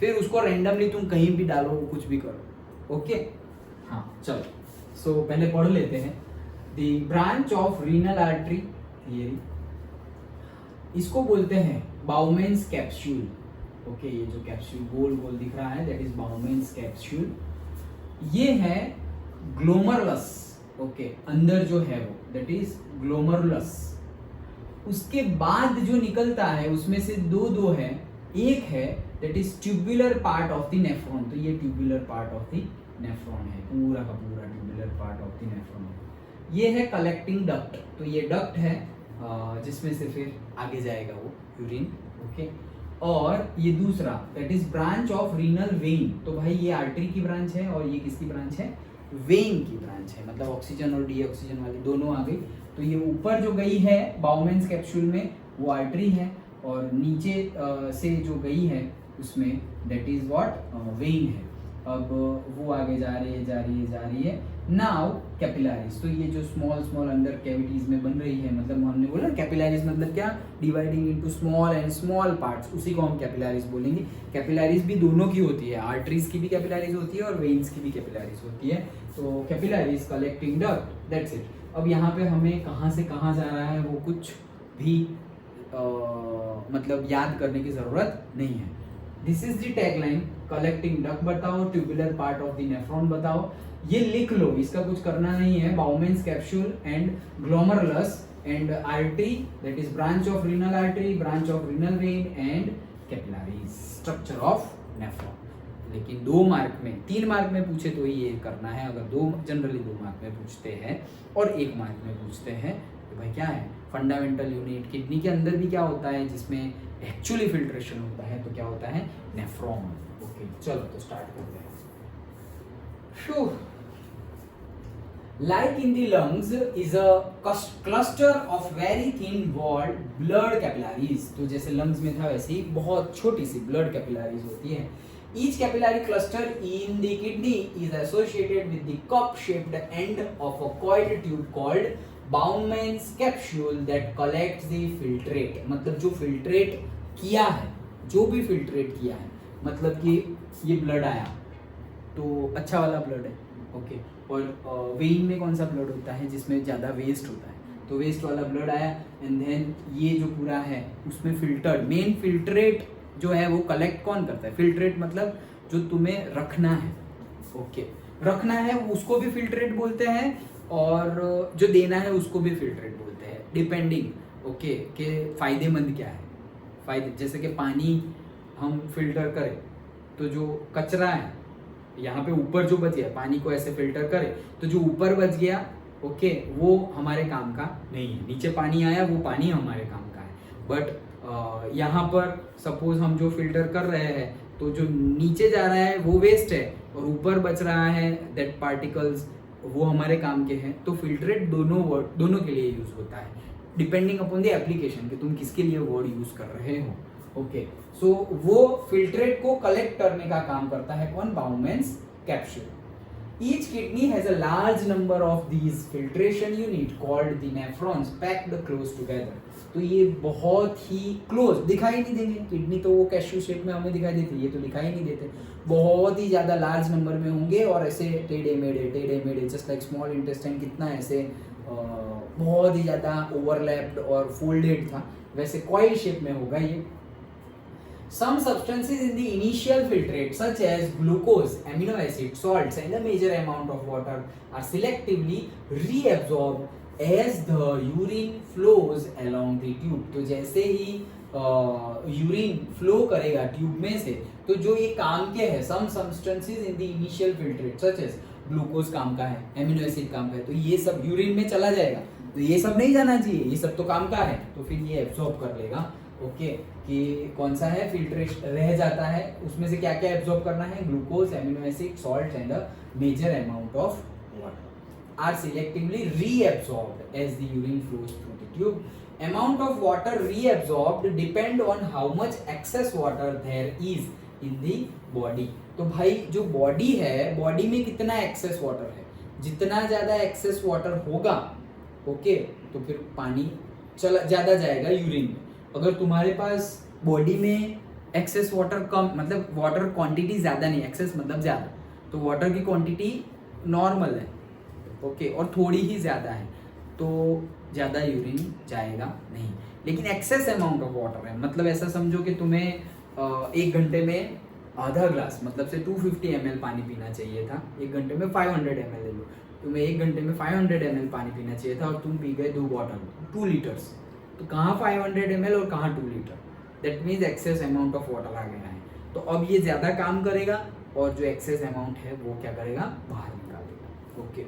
फिर उसको रैंडमली तुम कहीं भी डालो, कुछ भी करो, ओके। हाँ चलो, सो पहले पढ़ लेते हैं। The branch of renal artery theory, इसको बोलते हैं बाउमेन्स कैप्सूल, ओके। ये जो कैप्सूल गोल गोल दिख रहा है दैट इज बाउमेन्स कैप्सूल। ये है ग्लोमरुलस, ओके, अंदर जो है वो दैट इज ग्लोमरुलस। उसके बाद जो निकलता है उसमें से दो है, एक है that is tubular part of the nephron, तो ये tubular part of the nephron है, पूरा का पूरा tubular part of the nephron है। ये है कलेक्टिंग डक्ट, तो ये डक्ट है जिसमें से फिर आगे जाएगा वो यूरिन, ओके। और ये दूसरा that is branch of renal when, तो भाई ये आर्टरी की ब्रांच है और ये किसकी ब्रांच है? वेन की ब्रांच है, मतलब ऑक्सीजन और डीऑक्सीजन वाली दोनों आ गई। तो ये ऊपर जो गई है बाउमेंस कैप्सूल में वो आर्टरी है, और नीचे से जो गई है उसमें दैट इज व्हाट वेन है। अब वो आगे जा रही है नाउ कैपिलरीज। तो ये जो स्मॉल अंदर कैविटीज में बन रही है, मतलब हमने बोला कैपिलरीज मतलब क्या, dividing into small and small parts, उसी को हम कैपिलरीज बोलेंगे। कैपिलरीज भी दोनों की होती है, आर्टरीज की भी कैपिलरीज होती है और वेन्स की भी कैपिलरीज होती है। तो capillaries collecting duct, that's it. अब यहाँ पे हमें कहाँ से कहाँ जा रहा है वो कुछ भी मतलब याद करने की जरूरत नहीं है। This is the tagline, collecting duct बताओ, tubular part of the nephron बताओ, ये लिख लो, इसका कुछ करना नहीं है। Bowman's capsule and glomerulus and artery, that is branch of renal artery, branch of renal vein and capillaries, structure of nephron. लेकिन 2 मार्क में, 3 मार्क में पूछे तो ये करना है, अगर जनरली 2 मार्क में पूछते हैं और 1 मार्क में पूछते हैं तो भाई क्या है फंडामेंटल यूनिट। किडनी के अंदर भी क्या होता है जिसमें एक्चुअली फिल्ट्रेशन होता है, तो क्या होता है नेफ्रॉन। ओके चलो तो स्टार्ट करते हैं। Like in the lungs is a cluster of very thin walled blood capillaries। तो जैसे lungs में था वैसे ही बहुत छोटी सी blood capillaries होती है। Each capillary cluster in the kidney is associated with the cup-shaped end of a coiled tube called Bowman's capsule that collects the filtrate। मतलब जो filtrate किया है, जो भी filtrate किया है, मतलब कि ये blood आया तो अच्छा वाला ब्लड है, ओके। और वेन में कौन सा ब्लड होता है जिसमें ज़्यादा वेस्ट होता है, तो वेस्ट वाला ब्लड आया एंड देन ये जो पूरा है उसमें फिल्टर्ड, मेन फिल्ट्रेट जो है वो कलेक्ट कौन करता है, फिल्ट्रेट मतलब जो तुम्हें रखना है, ओके रखना है उसको भी फिल्ट्रेट बोलते हैं, और जो देना है उसको भी फिल्ट्रेट बोलते हैं, डिपेंडिंग ओके के फ़ायदेमंद क्या है। फ़ायदे जैसे कि पानी हम फिल्टर करें तो जो कचरा है यहाँ पे ऊपर जो बच गया, पानी को ऐसे फिल्टर करे तो जो ऊपर बच गया ओके वो हमारे काम का नहीं है, नीचे पानी आया वो पानी हमारे काम का है। बट यहाँ पर सपोज हम जो फिल्टर कर रहे हैं तो जो नीचे जा रहा है वो वेस्ट है और ऊपर बच रहा है दैट पार्टिकल्स वो हमारे काम के हैं। तो फिल्ट्रेट दोनों के लिए यूज होता है डिपेंडिंग अपॉन द एप्लीकेशन कि तुम किसके लिए वर्ड यूज कर रहे हो, ओके। सो वो फिल्ट्रेट को कलेक्ट करने का काम करता है कौन, Bowman's capsule. Each kidney has a large number of these filtration unit called the nephrons packed close together. तो ये बहुत ही क्लोज दिखाई नहीं देंगे, किडनी तो वो कैशू शेप में हमें दिखाई देती है, ये तो दिखाई नहीं देते, बहुत ही ज्यादा लार्ज नंबर में होंगे और ऐसे टेढ़े मेढ़े जस्ट लाइक स्मॉल इंटेस्टाइन कितना ऐसे बहुत ही ज्यादा ओवरलैप्ड और फोल्डेड था, वैसे कॉइल शेप में होगा ये। Some substances in the initial filtrate such as glucose, amino acid, salts and a major amount of water are selectively reabsorbed as the urine flows along the tube। तो जैसे ही urine flow करेगा tube में से तो जो ये काम के है some substances in the initial filtrate such as glucose काम का है, एमिनो एसिड काम का है, तो ये सब यूरिन में चला जाएगा, तो ये सब नहीं जाना चाहिए, ये सब तो काम का है, तो फिर ये एब्जॉर्ब कर लेगा, ओके कि कौन सा है फिल्ट्रेशन रह जाता है उसमें से क्या क्या एब्जॉर्ब करना है, glucose, amino acid, salt and a major amount of water are selectively reabsorbed as the urine flows through the tube. Amount of water reabsorbed depend on how much excess water there is in the body. तो भाई जो body है, body में कितना excess water है, जितना ज्यादा excess water होगा ओके तो फिर पानी चला ज्यादा जाएगा यूरिन में। अगर तुम्हारे पास बॉडी में एक्सेस वाटर कम, मतलब वाटर क्वांटिटी ज़्यादा नहीं, एक्सेस मतलब ज़्यादा, तो वाटर की क्वांटिटी नॉर्मल है ओके और थोड़ी ही ज़्यादा है तो ज़्यादा यूरिन जाएगा नहीं। लेकिन एक्सेस अमाउंट ऑफ वाटर है, मतलब ऐसा समझो कि तुम्हें 1 घंटे में आधा ग्लास मतलब से 250 ml पानी पीना चाहिए था, 1 घंटे में 500 ml ले लो, तुम्हें 1 घंटे में 500 ml पानी पीना चाहिए था और तुम पी गए 2 बॉटल 2 लीटर्स, तो कहाँ 500 ml और कहाँ 2 litre, that means excess amount of water आ गया है। तो अब ये ज़्यादा काम करेगा और जो एक्सेस अमाउंट है वो क्या करेगा, बाहर निकालेगा, okay.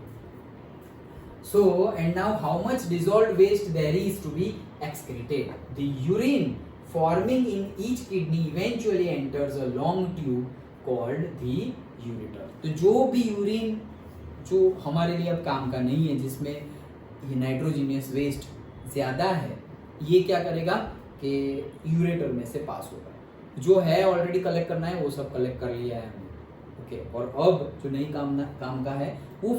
So and now how much dissolved waste there is to be excreted. The urine forming in each kidney eventually enters a long tube called the ureter। तो जो भी यूरिन जो हमारे लिए अब काम का नहीं है, जिसमें ये नाइट्रोजीनियस वेस्ट ज़्यादा है, ये क्या करेगा कि यूरेटर में से पास होगा। जो है ऑलरेडी कलेक्ट करना है वो सब कलेक्ट कर लिया है हमने, ओके। और अब जो नहीं काम का है वो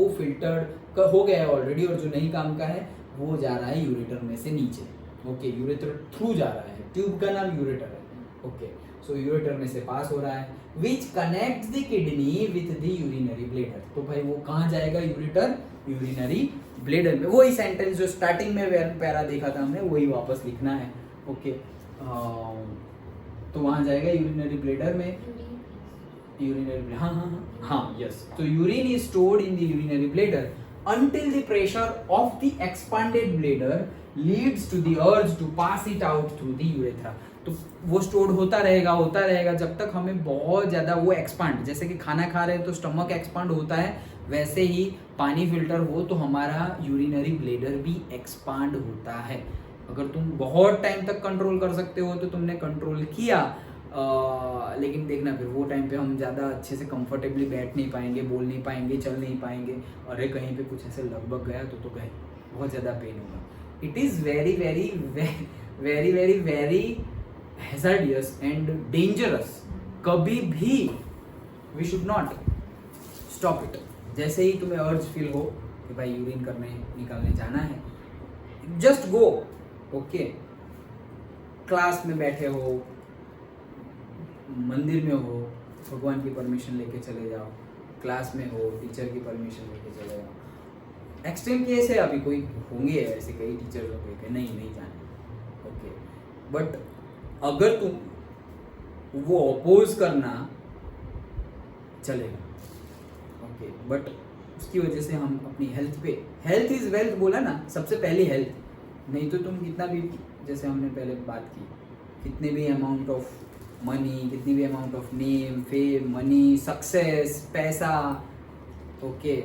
फिल्टर्ड हो गया है ऑलरेडी, और जो नहीं काम का है वो जा रहा है यूरेटर में से नीचे, ओके। यूरेटर थ्रू जा रहा है, ट्यूब का नाम यूरेटर है, ओके। सो यूरेटर में से पास हो रहा है, which connect the kidney with the urinary bladder. तो भाई वो कहाँ जाएगा? यूरेटर यूरिनरी ब्लेडर में। वही सेंटेंस जो स्टार्टिंग में पैरा देखा था हमने, वही वापस लिखना है, ओके। तो वहाँ जाएगा यूरिनरी ब्लेडर में, यूरिनरी, हाँ, यस। तो urine is stored in the urinary bladder until the pressure of the expanded bladder leads to the urge to pass it out through the urethra। तो वो स्टोर्ड होता रहेगा जब तक हमें बहुत ज़्यादा वो एक्सपांड, जैसे कि खाना खा रहे हैं तो स्टमक एक्सपांड होता है, वैसे ही पानी फिल्टर हो तो हमारा यूरिनरी ब्लेडर भी एक्सपांड होता है। अगर तुम बहुत टाइम तक कंट्रोल कर सकते हो तो तुमने कंट्रोल किया, लेकिन देखना फिर वो टाइम पे हम ज़्यादा अच्छे से कंफर्टेबली बैठ नहीं पाएंगे, बोल नहीं पाएंगे, चल नहीं पाएंगे, और कहीं पे कुछ ऐसे लगभग गया तो गए, बहुत ज़्यादा पेन होगा। It is very very very very very hazardous and dangerous. कभी भी we should not stop it. जैसे ही तुम्हें अर्ज फील हो कि भाई यूरिन करने निकालने जाना है, जस्ट गो, ओके। क्लास में बैठे हो, मंदिर में हो, भगवान की परमिशन लेके चले जाओ, क्लास में हो, टीचर की परमिशन लेके चले जाओ। एक्सट्रीम केस है, अभी कोई होंगे ऐसे कई टीचर होंगे कि नहीं जाना, ओके। बट अगर तुम वो अपोज करना चलेगा, ओके। बट उसकी वजह से हम अपनी हेल्थ पे, हेल्थ इज वेल्थ बोला ना, सबसे पहले हेल्थ, नहीं तो तुम कितना भी, जैसे हमने पहले बात की, कितने भी अमाउंट ऑफ मनी, कितनी भी amount of name, fame, money, success, पैसा, ओके,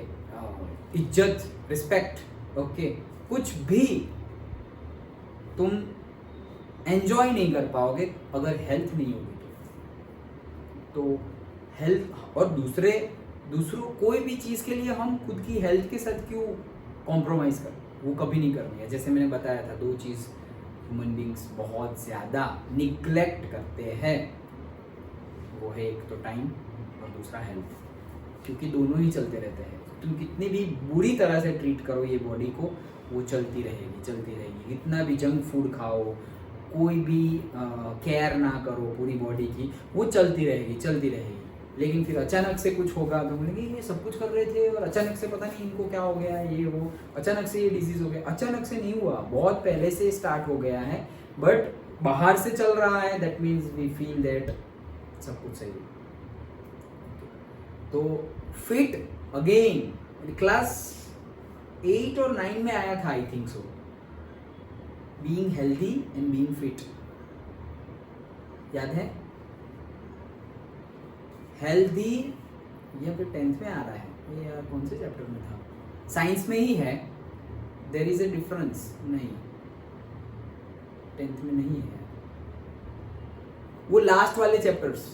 इज्जत, रिस्पेक्ट, ओके, कुछ भी तुम एंजॉय नहीं कर पाओगे अगर हेल्थ नहीं होगी तो हेल्थ, और दूसरों कोई भी चीज़ के लिए हम खुद की हेल्थ के साथ क्यों कॉम्प्रोमाइज़ कर, वो कभी नहीं करनी है। जैसे मैंने बताया था, दो चीज़ ह्यूमन बींग्स बहुत ज़्यादा निग्लेक्ट करते हैं, वो है एक तो टाइम और दूसरा हेल्थ, क्योंकि दोनों ही चलते रहते हैं। तुम कितनी भी बुरी तरह से ट्रीट करो ये बॉडी को, वो चलती रहेगी। कितना भी जंक फूड खाओ, कोई भी केयर ना करो पूरी बॉडी की, वो चलती रहेगी। लेकिन फिर अचानक से कुछ होगा तो बोलेंगे ये सब कुछ कर रहे थे और अचानक से पता नहीं इनको क्या हो गया, ये वो, अचानक से ये डिजीज़ हो गया। अचानक से नहीं हुआ, बहुत पहले से स्टार्ट हो गया है, बट बाहर से चल रहा है, that means we feel that सब कुछ सही है। तो फिट अगेन क्लास 8 और 9 में आया था, I think so, being healthy and being fit, याद है? हेल्दी ये फिर 10th में आ रहा है, ये यार कौन से चैप्टर में था? साइंस में ही है, देयर इज ए डिफरेंस। नहीं, 10th में नहीं है, वो लास्ट वाले चैप्टर्स,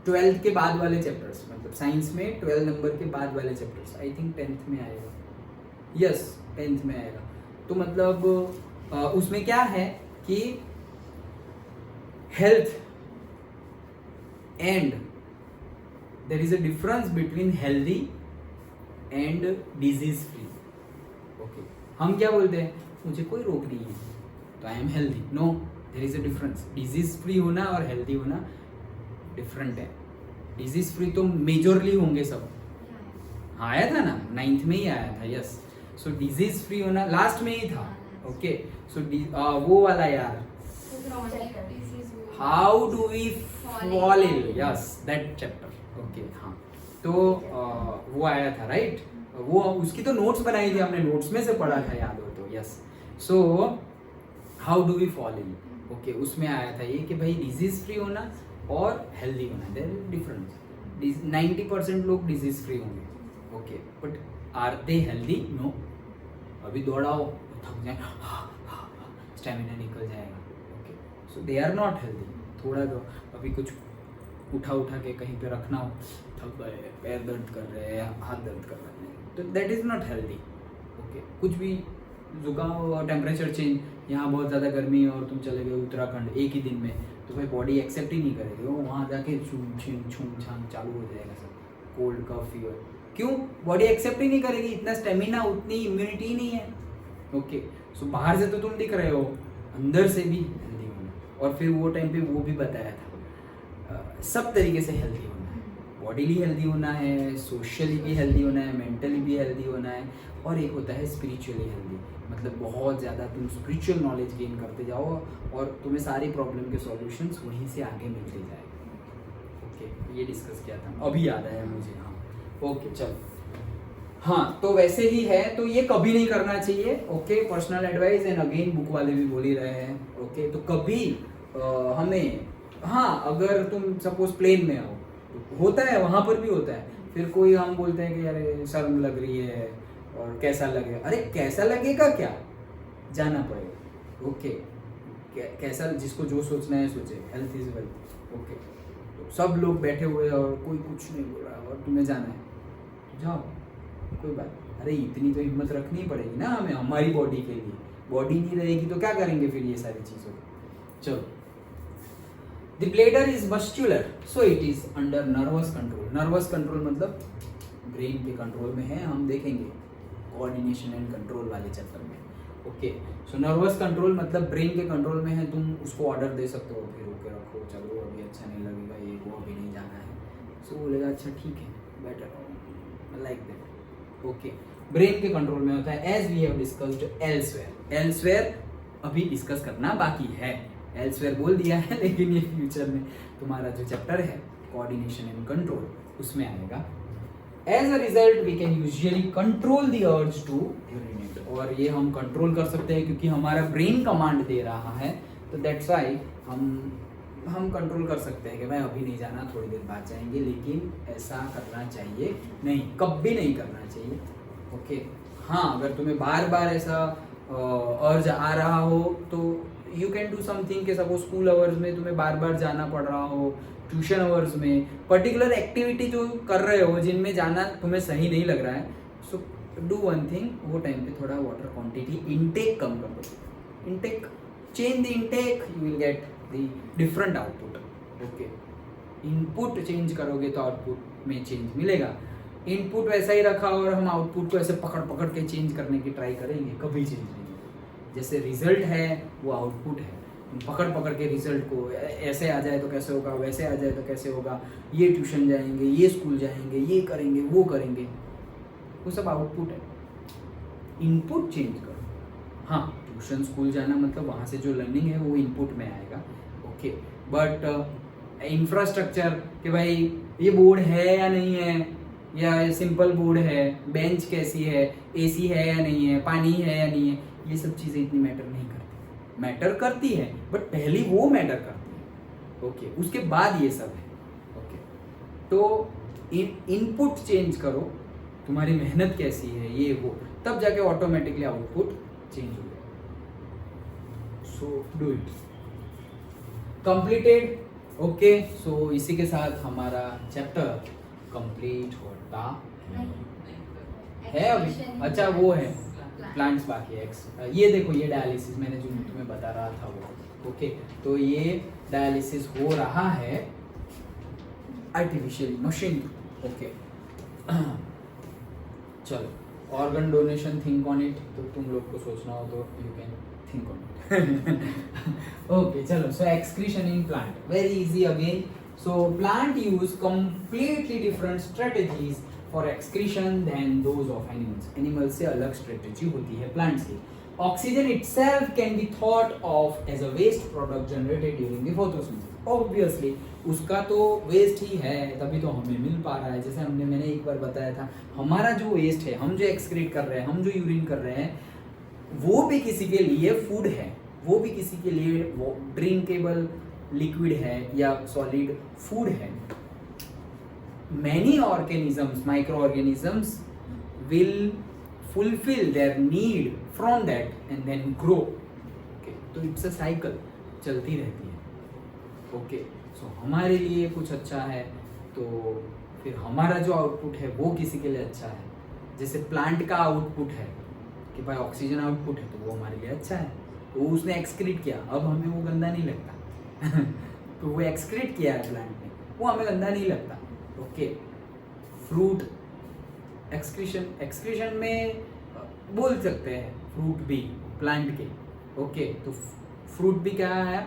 12th के बाद वाले चैप्टर्स, मतलब साइंस में 12 नंबर के बाद वाले चैप्टर्स, आई थिंक 10th में आएगा। यस, 10th में आएगा। तो मतलब उसमें क्या है कि health and there is a difference between healthy and disease free, okay. हम क्या बोलते हैं, मुझे कोई रोग नहीं है तो I am healthy. No, there is a difference. Disease free होना और हेल्दी होना डिफरेंट है। डिजीज फ्री तो मेजरली होंगे सब, हाँ आया था ना, 9th में ही आया था। यस, सो डिजीज फ्री होना लास्ट में ही था, ओके। सो वो वाला यार, how do we fall ill, yes that chapter, okay. हाँ, तो वो आया था, राइट? वो उसकी तो नोट्स बनाई थी हमने, नोट्स में से पढ़ा था, याद हो तो। Yes, so how do we fall ill, okay, उसमें आया था ये कि भाई डिजीज फ्री होना और हेल्दी होना, देयर इज डिफरेंस। 90% लोग डिजीज फ्री होंगे, okay, but are they healthy? No. अभी दौड़ाओ थक जाए, स्टेमिना निकल जाएगा, okay, so they are not healthy. थोड़ा दो, अभी कुछ उठा उठा के कहीं पे रखना हो, थक गए, पैर दर्द कर रहे हैं, हाथ दर्द कर रहे हैं, तो that is not healthy. Okay, कुछ भी जुकाम, टेम्परेचर चेंज, यहाँ बहुत ज़्यादा गर्मी है और तुम चले गए उत्तराखंड एक ही दिन में, तो भाई बॉडी एक्सेप्ट ही नहीं करेगी, वो वहाँ जाके छूम छाम चालू हो जाएगा सब, कोल्ड कफ फीवर। क्यों? बॉडी एक्सेप्ट ही नहीं करेगी, इतना स्टेमिना, उतनी इम्यूनिटी ही नहीं है। ओके, सो बाहर से तो तुम दिख रहे हो, अंदर से भी हेल्दी होना। और फिर वो टाइम पे वो भी बताया था, सब तरीके से हेल्दी होना है, बॉडीली हेल्दी होना है, सोशली भी हेल्दी होना है, मेंटली भी हेल्दी होना है, और एक होता है स्पिरिचुअली हेल्दी, मतलब बहुत ज़्यादा तुम स्पिरिचुअल नॉलेज गेन करते जाओ और तुम्हें सारी प्रॉब्लम के सॉल्यूशंस वहीं से आगे मिलते जाएंगे। ओके, ये डिस्कस किया था, अभी याद आया मुझे। हाँ, ओके चलो। हाँ, तो वैसे ही है, तो ये कभी नहीं करना चाहिए। Okay, personal advice, and again book वाले भी बोल ही रहे हैं। ओके, तो कभी हमें, हाँ, अगर तुम सपोज प्लेन में आओ, होता है, वहाँ पर भी होता है, फिर कोई हम बोलते हैं कि यार शर्म लग रही है और कैसा लगेगा। अरे कैसा लगेगा क्या, जाना पड़ेगा। ओके, कैसा, जिसको जो सोचना है सोचे, हेल्थ इज वेल्थ। ओके, तो सब लोग बैठे हुए हैं और कोई कुछ नहीं बोल रहा है और तुम्हें जाना है, जाओ, कोई बात। अरे इतनी तो हिम्मत रखनी पड़ेगी ना हमें, हमारी बॉडी के लिए। बॉडी नहीं रहेगी तो क्या करेंगे फिर ये सारी चीज़ों। चलो, the bladder is muscular, so it is under nervous control. Nervous control मतलब ब्रेन के कंट्रोल में है, हम देखेंगे कोऑर्डिनेशन एंड कंट्रोल वाले चैप्टर में। ओके, सो नर्वस कंट्रोल मतलब ब्रेन के कंट्रोल में है, तुम उसको ऑर्डर दे सकते हो कि रोके रखो, चलो अभी अच्छा नहीं लगेगा, ये वो अभी नहीं जाना है। सो बोलेगा अच्छा ठीक है, better, like that. Okay, brain के कंट्रोल में होता है, as we have discussed elsewhere. Elsewhere अभी डिस्कस करना बाकी है, एल्सवेयर बोल दिया है, लेकिन ये फ्यूचर में तुम्हारा जो चैप्टर है कोऑर्डिनेशन एंड कंट्रोल, उसमें आएगा। As a result we can usually control the urge to urinate, और ये हम कंट्रोल कर सकते हैं क्योंकि हमारा ब्रेन कमांड दे रहा है, तो दैट्स वाई हम कंट्रोल कर सकते हैं कि भाई अभी नहीं जाना, थोड़ी देर बाद जाएंगे, लेकिन ऐसा करना चाहिए नहीं, कभी नहीं करना चाहिए। ओके, हाँ, अगर तुम्हें बार बार ऐसा अर्ज आ रहा हो तो यू कैन डू समथिंग, कि सपोज स्कूल आवर्स में तुम्हें बार बार जाना पड़ रहा हो, ट्यूशन आवर्स में पर्टिकुलर एक्टिविटी जो कर रहे हो जिनमें जाना तुम्हें सही नहीं लग रहा है, सो डू वन थिंग, वो टाइम पे थोड़ा वाटर क्वांटिटी इनटेक कम कर दो। Intake, change the intake, you will get the different output. Okay, input change करोगे तो आउटपुट में चेंज मिलेगा। इनपुट वैसा ही रखा और हम आउटपुट को ऐसे पकड़ पकड़ के चेंज करने की ट्राई करेंगे, कभी चेंज नहीं होगा। जैसे रिजल्ट है वो आउटपुट है, पकड़ पकड़ के रिजल्ट को ऐसे आ जाए तो कैसे होगा, वैसे आ जाए तो कैसे होगा, ये ट्यूशन जाएंगे, ये स्कूल जाएंगे, ये करेंगे, वो करेंगे, वो सब आउटपुट है। इनपुट चेंज करो। हाँ, ट्यूशन स्कूल जाना मतलब वहाँ से जो लर्निंग है वो इनपुट में आएगा। ओके, बट इंफ्रास्ट्रक्चर कि भाई ये बोर्ड है या नहीं है, या सिंपल बोर्ड है, बेंच कैसी है, एसी है या नहीं है, पानी है या नहीं है, ये सब चीज़ें इतनी मैटर नहीं करती। मैटर करती है बट पहली वो मैटर करती है। ओके, उसके बाद ये सब है। ओके, तो इनपुट चेंज करो, तुम्हारी मेहनत कैसी है, ये वो, तब जाके ऑटोमेटिकली आउटपुट चेंज हो जाएगा। So do it. Completed. Okay, so इसी के साथ हमारा चैप्टर कंप्लीट होता है अभी। अच्छा, वो है प्लांट्स बाकी है। ये देखो, ये डायलिसिस मैंने जो तुम्हें बता रहा था वो। ओके, तो ये डायलिसिस हो रहा है आर्टिफिशियल मशीन। ओके, चलो, organ donation, think on it. तो तुम लोग को सोचना हो तो you can think on it. Okay, चलो, so excretion in plant, very easy again. So plant use completely different strategies for excretion than those of animals. Animals से अलग strategy होती है plants की। Oxygen itself can be thought of as a waste product generated during the photosynthesis. Obviously उसका तो waste ही है, तभी तो हमें मिल पा रहा है। जैसे मैंने एक बार बताया था, हमारा जो waste है, हम जो excrete कर रहे हैं, हम जो यूरिन कर रहे हैं, वो भी किसी के लिए food है, वो भी किसी के लिए drinkable लिक्विड है या सॉलिड फूड है। Many organisms, micro organisms will fulfil their need from that and then grow. Okay, तो इट्स अ साइकिल, चलती रहती है। ओके, सो हमारे लिए कुछ अच्छा है तो फिर हमारा जो आउटपुट है वो किसी के लिए अच्छा है। जैसे प्लांट का आउटपुट है कि भाई ऑक्सीजन आउटपुट है तो वो हमारे लिए अच्छा है, तो उसने एक्सक्रीट किया, अब हमें वो गंदा नहीं लगता तो वो एक्सक्रीट किया है प्लांट ने, वो हमें गंदा नहीं लगता। ओके, फ्रूट एक्सक्रीशन में बोल सकते हैं फ्रूट भी प्लांट के। ओके, तो फ्रूट भी क्या है,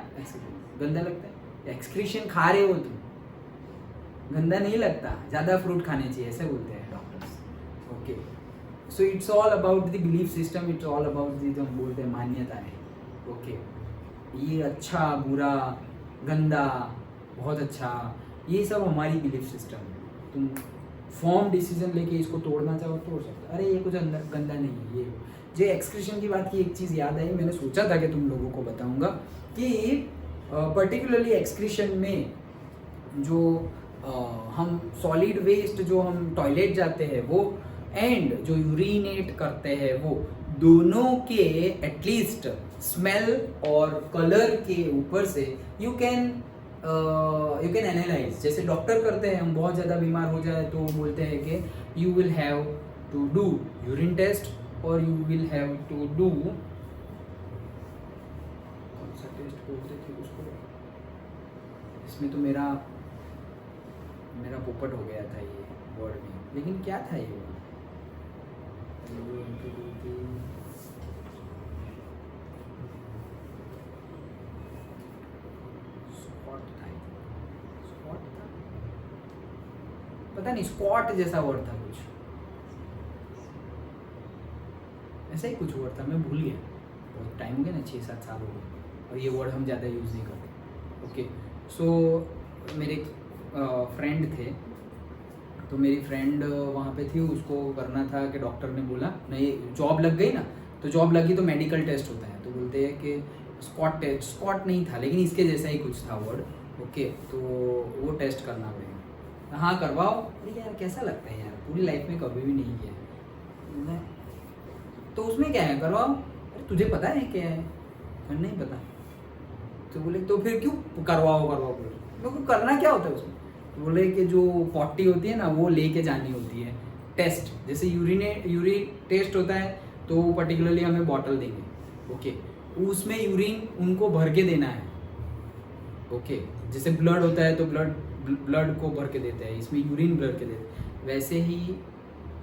गंदा लगता है। एक्सक्रीशन खा रहे हो तुम, गंदा नहीं लगता, ज़्यादा फ्रूट खाने चाहिए ऐसे बोलते हैं doctors. Okay, so it's all about the belief system, it's all about the जो हम बोलते हैं मान्यताएं। ओके, ये अच्छा बुरा गंदा बहुत अच्छा, ये सब हमारी बिलीफ सिस्टम है। तुम फॉर्म डिसीजन लेके इसको तोड़ना चाहो तोड़ सकते, अरे ये कुछ अंदर गंदा नहीं है। ये जो एक्सक्रीशन की बात की, एक चीज़ याद आई, मैंने सोचा था कि तुम लोगों को बताऊंगा कि पर्टिकुलरली एक्सक्रीशन में जो हम सॉलिड वेस्ट जो हम टॉयलेट जाते हैं वो एंड जो यूरिनेट करते हैं वो दोनों के एटलीस्ट स्मेल और कलर के ऊपर से यू कैन एनालाइज। जैसे डॉक्टर करते हैं, हम बहुत ज़्यादा बीमार हो जाए तो बोलते हैं कि you will have to do urine test और you will have to do, कौन सा टेस्ट बोलते थे उसको, इसमें तो मेरा पोपट हो गया था ये वर्ड में, लेकिन क्या था ये पता नहीं, स्क्वाट जैसा वर्ड था कुछ, ऐसा ही कुछ वर्ड था, मैं भूल गया, बहुत टाइम हो गया ना, 6-7 साल हो गए और ये वर्ड हम ज़्यादा यूज़ नहीं करते। ओके, सो मेरे फ्रेंड थे, तो मेरी फ्रेंड वहाँ पे थी, उसको करना था कि डॉक्टर ने बोला नहीं, जॉब लग गई ना, तो जॉब लगी तो मेडिकल टेस्ट होता है, तो बोलते हैं कि स्क्वाट टेस्ट, स्क्वाट नहीं था लेकिन इसके जैसा ही कुछ था वर्ड। ओके, तो वो टेस्ट करना पड़ेगा, हाँ करवाओ। अरे यार कैसा लगता है यार, पूरी लाइफ में कभी भी नहीं किया, तो उसमें क्या है करवाओ। अरे तुझे पता है क्या है, मैंने नहीं पता, तो बोले तो फिर क्यों करवाओ क्योंकि करना क्या होता है उसमें, तो बोले कि जो पॉटी होती है ना वो लेके जानी होती है, टेस्ट जैसे यूरिन टेस्ट होता है तो पर्टिकुलरली हमें बॉटल देंगे। ओके, उसमें यूरिन उनको भर के देना है। ओके, जैसे ब्लड होता है तो ब्लड को भर के देते हैं, इसमें यूरिन भर के देते हैं, वैसे ही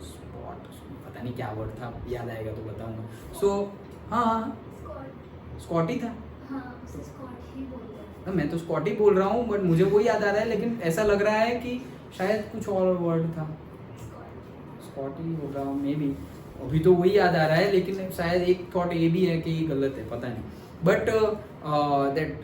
स्पॉट, पता नहीं क्या वर्ड था, याद आएगा तो बताऊंगा। सो हाँ स्कॉट ही था, मैं तो स्कॉट ही बोल रहा हूँ बट मुझे वो याद आ रहा है, लेकिन ऐसा लग रहा है कि शायद कुछ और वर्ड था, स्कॉट ही बोल रहा हूँ मे बी, अभी तो वही याद आ रहा है, लेकिन शायद एक थॉट ये भी है कि ये गलत है, पता नहीं, बट दैट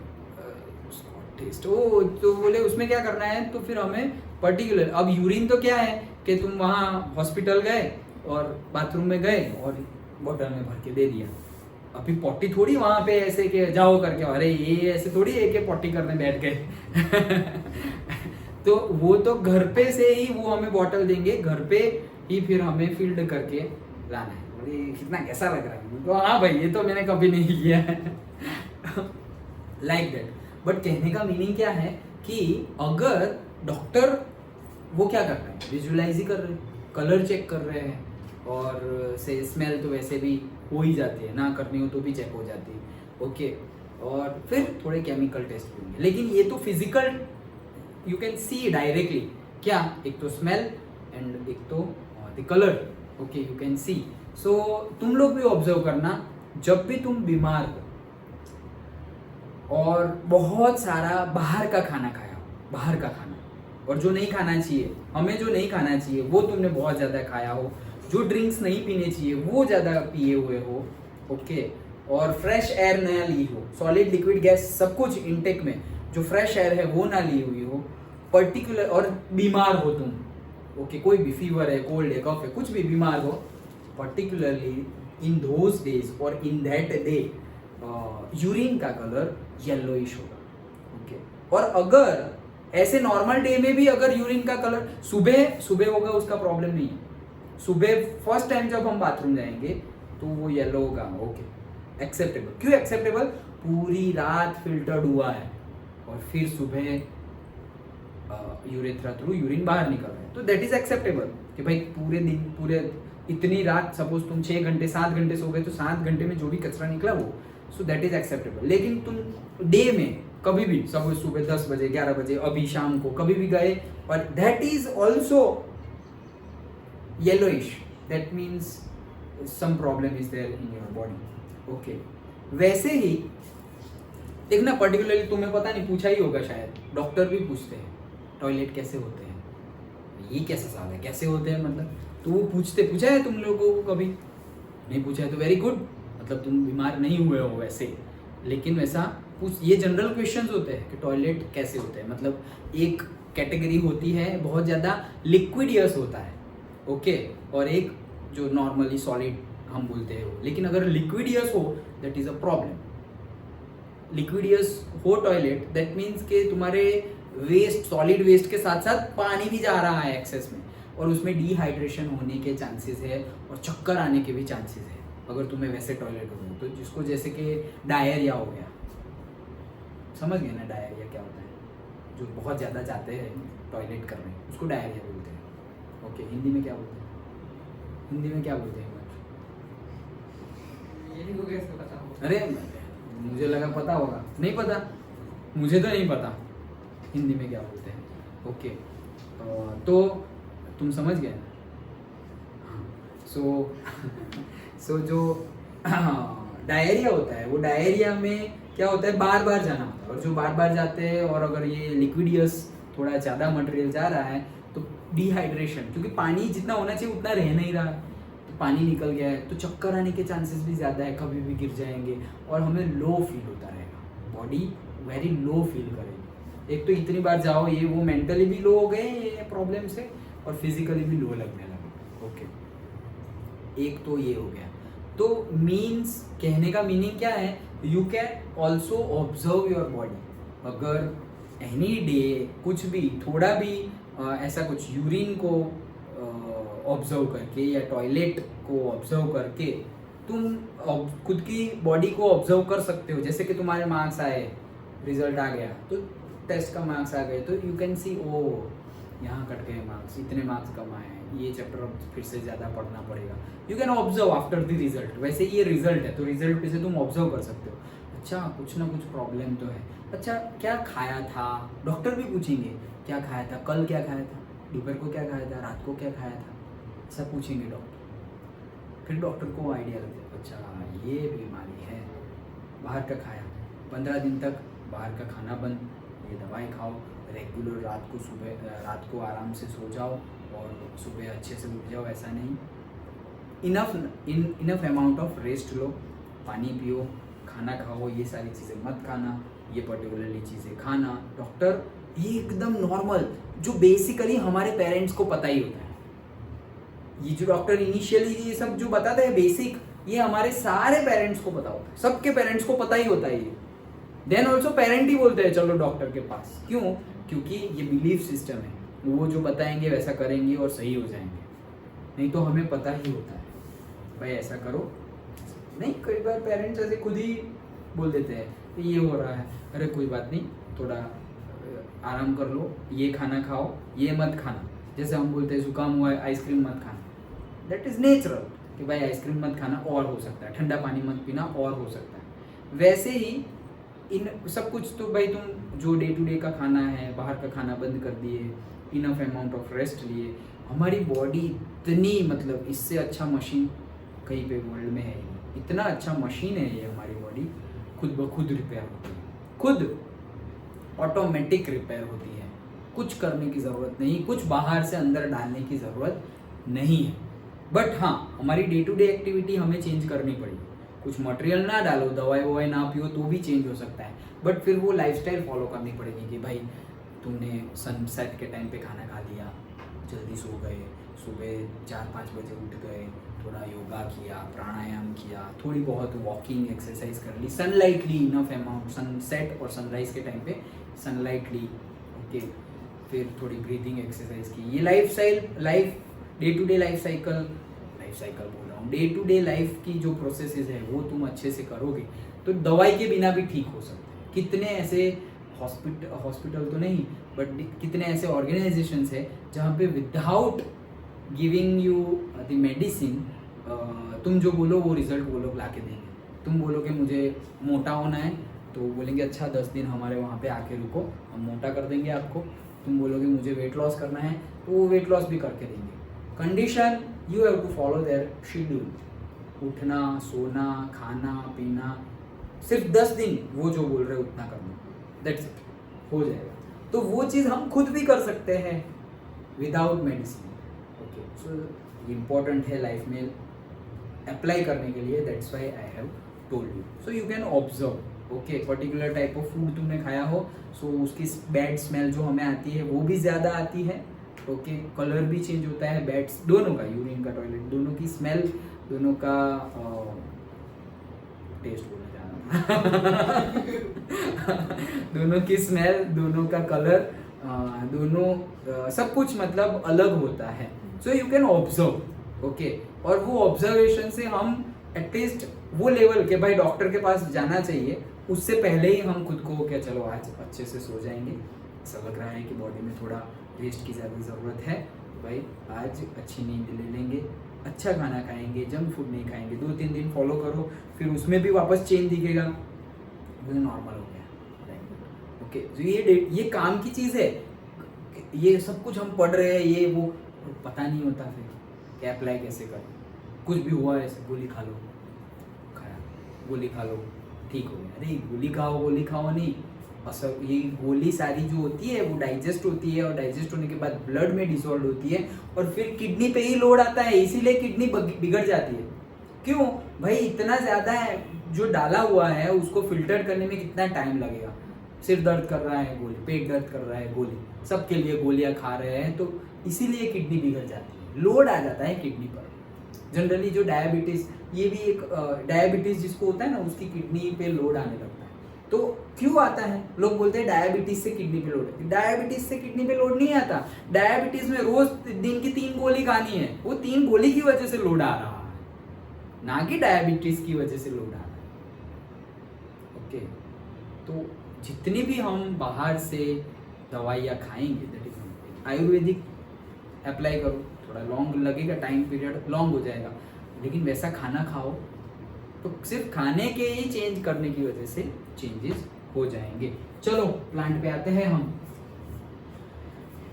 टेस्ट। ओ तो बोले उसमें क्या करना है, तो फिर हमें पर्टिकुलर, अब यूरिन तो क्या है कि तुम वहाँ हॉस्पिटल गए और बाथरूम में गए और बॉटल में भर के दे दिया, अभी पॉटी थोड़ी वहाँ पे ऐसे कि जाओ करके, अरे ये ऐसे थोड़ी है कि पॉटी करने बैठ गए तो वो तो घर पे से ही वो हमें बॉटल देंगे, घर पे ही फिर हमें फिल्ड करके लाना है। बोले कितना कैसा लग रहा है, तो हाँ भाई ये तो मैंने कभी नहीं किया है लाइक दैट। बट कहने का मीनिंग क्या है कि अगर डॉक्टर वो क्या कर रहे हैं, विजुअलाइज ही कर रहे हैं, कलर चेक कर रहे हैं, और से स्मेल तो वैसे भी हो ही जाती है, ना करनी हो तो भी चेक हो जाती है। ओके, और फिर थोड़े केमिकल टेस्ट भी होंगे, लेकिन ये तो physical you can see directly, क्या एक तो स्मेल एंड एक तो the colour. Okay, you can see. So तुम लोग भी ऑब्जर्व करना, जब भी तुम बीमार हो और बहुत सारा बाहर का खाना खाया हो, बाहर का खाना, और जो नहीं खाना चाहिए, हमें जो नहीं खाना चाहिए वो तुमने बहुत ज़्यादा खाया हो, जो ड्रिंक्स नहीं पीने चाहिए वो ज़्यादा पिए हुए हो, ओके, और फ्रेश एयर ना ली हो, सॉलिड लिक्विड गैस सब कुछ इनटेक में जो फ्रेश एयर है वो ना ली हुई हो, पर्टिकुलर, और बीमार हो तुम, ओके, कोई भी फीवर है, कोल्ड है, कफ है, कुछ भी बीमार हो, पर्टिकुलरली इन दोज डेज और इन दैट डे यूरिन का कलर येलोइश होगा। ओके, और अगर ऐसे नॉर्मल डे में भी अगर यूरिन का कलर सुबह होगा उसका प्रॉब्लम नहीं है, सुबह फर्स्ट टाइम जब हम बाथरूम जाएंगे तो वो येलो होगा, ओके, एक्सेप्टेबल। क्यों एक्सेप्टेबल, पूरी रात फिल्टर्ड हुआ है और फिर सुबह यूरेथ्रा थ्रू यूरिन बाहर निकल रहा है, तो दैट इज एक्सेप्टेबल कि भाई पूरे दिन पूरे इतनी रात सपोज तुम 6 घंटे 7 घंटे सो गए तो 7 घंटे में जो भी कचरा निकला वो, सो दैट इज एक्सेप्टेबल। लेकिन तुम डे में कभी भी सपोज सुबह 10 बजे 11 बजे अभी शाम को कभी भी गए और that is also yellowish, that means some problem is there in your body. Okay, वैसे ही देखना पर्टिकुलरली तुम्हें पता नहीं पूछा ही होगा शायद, डॉक्टर भी पूछते हैं टॉयलेट कैसे होते हैं, ये कैसा सवाल है कैसे होते हैं मतलब, तो वो पूछा है तुम लोगों को कभी? नहीं पूछा है तो वेरी गुड, मतलब तुम बीमार नहीं हुए हो वैसे, लेकिन वैसा ये जनरल क्वेश्चंस होते हैं कि टॉयलेट कैसे होते हैं। मतलब एक कैटेगरी होती है बहुत ज़्यादा लिक्विडियस होता है, ओके, और एक जो नॉर्मली सॉलिड हम बोलते हैं। लेकिन अगर लिक्विडियस हो दैट इज अ प्रॉब्लम। लिक्विडियस हो टॉयलेट दैट मीन्स के तुम्हारे वेस्ट सॉलिड वेस्ट के साथ साथ पानी भी जा रहा है एक्सेस में, और उसमें डिहाइड्रेशन होने के चांसेस है और चक्कर आने के भी चांसेस है अगर तुम्हें वैसे टॉयलेट हो। तो जिसको जैसे कि डायरिया हो गया, समझ गए ना डायरिया क्या होता है, जो बहुत ज़्यादा जाते हैं टॉयलेट करने उसको डायरिया बोलते हैं। ओके, हिंदी में क्या बोलते हैं? हिंदी में क्या बोलते हैं? ये को कैसे पता होगा? अरे मुझे लगा पता होगा, नहीं पता, मुझे तो नहीं पता हिंदी में क्या बोलते हैं। ओके, तो तुम समझ गए ना? सो जो डायरिया होता है वो डायरिया में क्या होता है, बार बार जाना होता है, और जो बार बार जाते हैं और अगर ये लिक्विडियस थोड़ा ज़्यादा मटेरियल जा रहा है तो डिहाइड्रेशन, क्योंकि पानी जितना होना चाहिए उतना रह नहीं रहा है, तो पानी निकल गया है तो चक्कर आने के चांसेस भी ज़्यादा है, कभी भी गिर जाएंगे और हमें लो फील होता रहेगा, बॉडी वेरी लो फील करेगी। एक तो इतनी बार जाओ ये वो मेंटली भी लो हो गए ये प्रॉब्लम से और फिजिकली भी लो लगने लगे। ओके, एक तो ये हो गया। तो मीन्स कहने का मीनिंग क्या है, you can also observe your body. अगर एनी डे कुछ भी थोड़ा भी ऐसा कुछ यूरिन को ऑब्जर्व करके या टॉयलेट को ऑब्जर्व करके तुम खुद की बॉडी को ऑब्जर्व कर सकते हो। जैसे कि तुम्हारे मार्क्स आए, रिजल्ट आ गया, तो टेस्ट का मार्क्स आ गए तो यू कैन सी ओ यहाँ कट गए मार्क्स, इतने मार्क्स कम आए, ये चैप्टर अब फिर से ज़्यादा पढ़ना पड़ेगा। You can observe after the result. वैसे ये रिजल्ट है तो रिजल्ट पे से तुम ऑब्जर्व कर सकते हो, अच्छा कुछ ना कुछ प्रॉब्लम तो है। अच्छा क्या खाया था, डॉक्टर भी पूछेंगे क्या खाया था, कल क्या खाया था, दोपहर को क्या खाया था, रात को क्या खाया था, सब पूछेंगे डॉक्टर। फिर डॉक्टर को आइडिया लगता है, अच्छा ये बीमारी है, बाहर का खाया, 15 दिन तक बाहर का खाना बंद, ये दवाई खाओ, रेगुलर रात को आराम से सो जाओ और सुबह अच्छे से उठ जाओ, ऐसा नहीं, इनफ अमाउंट ऑफ रेस्ट लो, पानी पियो, खाना खाओ, ये सारी चीज़ें मत खाना, ये पर्टिकुलरली चीज़ें खाना। डॉक्टर एकदम नॉर्मल, जो बेसिकली हमारे पेरेंट्स को पता ही होता है। ये जो डॉक्टर इनिशियली ये सब जो बताते हैं बेसिक, ये हमारे सारे पेरेंट्स को पता होता है, सबके पेरेंट्स को पता ही होता है ये। देन ऑल्सो पेरेंट ही बोलते हैं चलो डॉक्टर के पास, क्यों? क्योंकि ये बिलीफ सिस्टम है, वो जो बताएंगे वैसा करेंगे और सही हो जाएंगे। नहीं तो हमें पता ही होता है भाई ऐसा करो, नहीं कई बार पेरेंट्स ऐसे खुद ही बोल देते हैं कि ये हो रहा है, अरे कोई बात नहीं, थोड़ा आराम कर लो, ये खाना खाओ, ये मत खाना। जैसे हम बोलते हैं जुकाम हुआ है आइसक्रीम मत खाना, दैट इज़ नेचुरल कि भाई आइसक्रीम मत खाना और हो सकता है, ठंडा पानी मत पीना और हो सकता है। वैसे ही इन सब कुछ तो भाई तुम जो डे टू डे का खाना है, बाहर का खाना बंद कर दिए, इनफ अमाउंट ऑफ रेस्ट लिए, हमारी बॉडी इतनी, मतलब इससे अच्छा मशीन कहीं पे वर्ल्ड में है ही नहीं। इतना अच्छा मशीन है ये हमारी बॉडी, खुद ब खुद रिपेयर होती है, खुद ऑटोमेटिक रिपेयर होती है, कुछ करने की ज़रूरत नहीं, कुछ बाहर से अंदर डालने की ज़रूरत नहीं है। बट हाँ, हमारी डे टू डे एक्टिविटी हमें चेंज करनी पड़ेगी, कुछ मटेरियल ना डालो, दवाई ववाई ना पियो तो भी चेंज हो सकता है। बट फिर वो लाइफस्टाइल फॉलो करनी पड़ेगी कि भाई तुमने सनसेट के टाइम पे खाना खा लिया, जल्दी सो गए, सुबह 4-5 बजे उठ गए, थोड़ा योगा किया, प्राणायाम किया, थोड़ी बहुत वॉकिंग एक्सरसाइज कर ली, सनलाइट ली इनफ अमाउंट, सनसेट और सनराइज के टाइम पे सनलाइट ली, ओके, फिर थोड़ी ब्रीथिंग एक्सरसाइज की। ये life day to day life cycle बोल रहा हूँ, डे टू डे लाइफ की जो प्रोसेसेस है वो तुम अच्छे से करोगे तो दवाई के बिना भी ठीक हो सकते हैं। कितने ऐसे हॉस्पिटल तो नहीं, बट कितने ऐसे ऑर्गेनाइजेशंस है जहाँ पे without giving you the medicine तुम जो बोलो वो रिजल्ट वो लोग ला के देंगे। तुम बोलो कि मुझे मोटा होना है तो बोलेंगे अच्छा 10 दिन हमारे वहाँ पे आके रुको, हम मोटा कर देंगे आपको। तुम बोलोगे मुझे वेट लॉस करना है तो वो वेट लॉस भी करके देंगे। Condition you have to follow their schedule, उठना, सोना, खाना, पीना, सिर्फ 10 दिन वो जो बोल रहे हैं उतना करना, दैट्स इट, हो जाएगा। तो वो चीज़ हम खुद भी कर सकते हैं without medicine. Okay, so important है लाइफ में अप्लाई करने के लिए, that's why I have told you. So you can observe, okay, particular type of food तुमने खाया हो सो उसकी बैड स्मेल जो हमें आती है वो भी ज़्यादा आती है। ओके, कलर भी चेंज होता है, बैड दोनों का, यूरिन का, टॉयलेट दोनों की स्मेल, दोनों का टेस्ट बोला जा दोनों की स्मेल, दोनों का कलर, दोनों सब कुछ मतलब अलग होता है। So you can observe, okay, और वो ऑब्जर्वेशन से हम एटलीस्ट वो लेवल के भाई डॉक्टर के पास जाना चाहिए, उससे पहले ही हम खुद को क्या चलो आज अच्छे से सो जाएंगे, ऐसा लग रहा है कि बॉडी में थोड़ा रेस्ट की ज़्यादा ज़रूरत है, भाई आज अच्छी नींद ले लेंगे, अच्छा खाना खाएंगे, जंक फूड नहीं खाएंगे, 2-3 दिन फॉलो करो, फिर उसमें भी वापस चेंज दिखेगा, वो नॉर्मल हो गया। ओके, तो ये काम की चीज़ है। ये सब कुछ हम पढ़ रहे हैं, ये वो पता नहीं होता फिर क्या अप्लाई कैसे करें। कुछ भी हुआ ऐसे गोली खा लो, खाया, गोली खा लो, ठीक हो गया। अरे गोली खाओ नहीं, असर ये गोली सारी जो होती है वो डाइजेस्ट होती है, और डाइजेस्ट होने के बाद ब्लड में डिसॉल्व होती है और फिर किडनी पे ही लोड आता है, इसीलिए किडनी बिगड़ जाती है। क्यों भाई? इतना ज़्यादा है जो डाला हुआ है उसको फिल्टर करने में कितना टाइम लगेगा। सिर दर्द कर रहा है गोली, पेट दर्द कर रहा है गोली, सबके लिए गोलियां खा रहे हैं, तो इसीलिए किडनी बिगड़ जाती है, लोड आ जाता है किडनी पर। जनरली जो डायबिटीज़, ये भी एक डायबिटीज़ जिसको होता है ना, उसकी किडनी पे लोड आने लगता है। तो क्यों आता है? लोग बोलते हैं डायबिटीज़ से किडनी पे लोड है। डायबिटीज़ से किडनी पे लोड नहीं आता। डायबिटीज़ में रोज दिन की 3 गोली खानी है, वो 3 गोली की वजह से लोड आ रहा है, ना कि डायबिटीज़ की वजह से लोड आ रहा है। ओके, तो जितनी भी हम बाहर से दवाइयाँ खाएंगे, दैट इज आयुर्वेदिक अप्लाई करो, थोड़ा लॉन्ग लगेगा, टाइम पीरियड लॉन्ग हो जाएगा, लेकिन वैसा खाना खाओ तो सिर्फ खाने के ही चेंज करने की वजह से चेंजेस हो जाएंगे। चलो प्लांट पे आते हैं हम।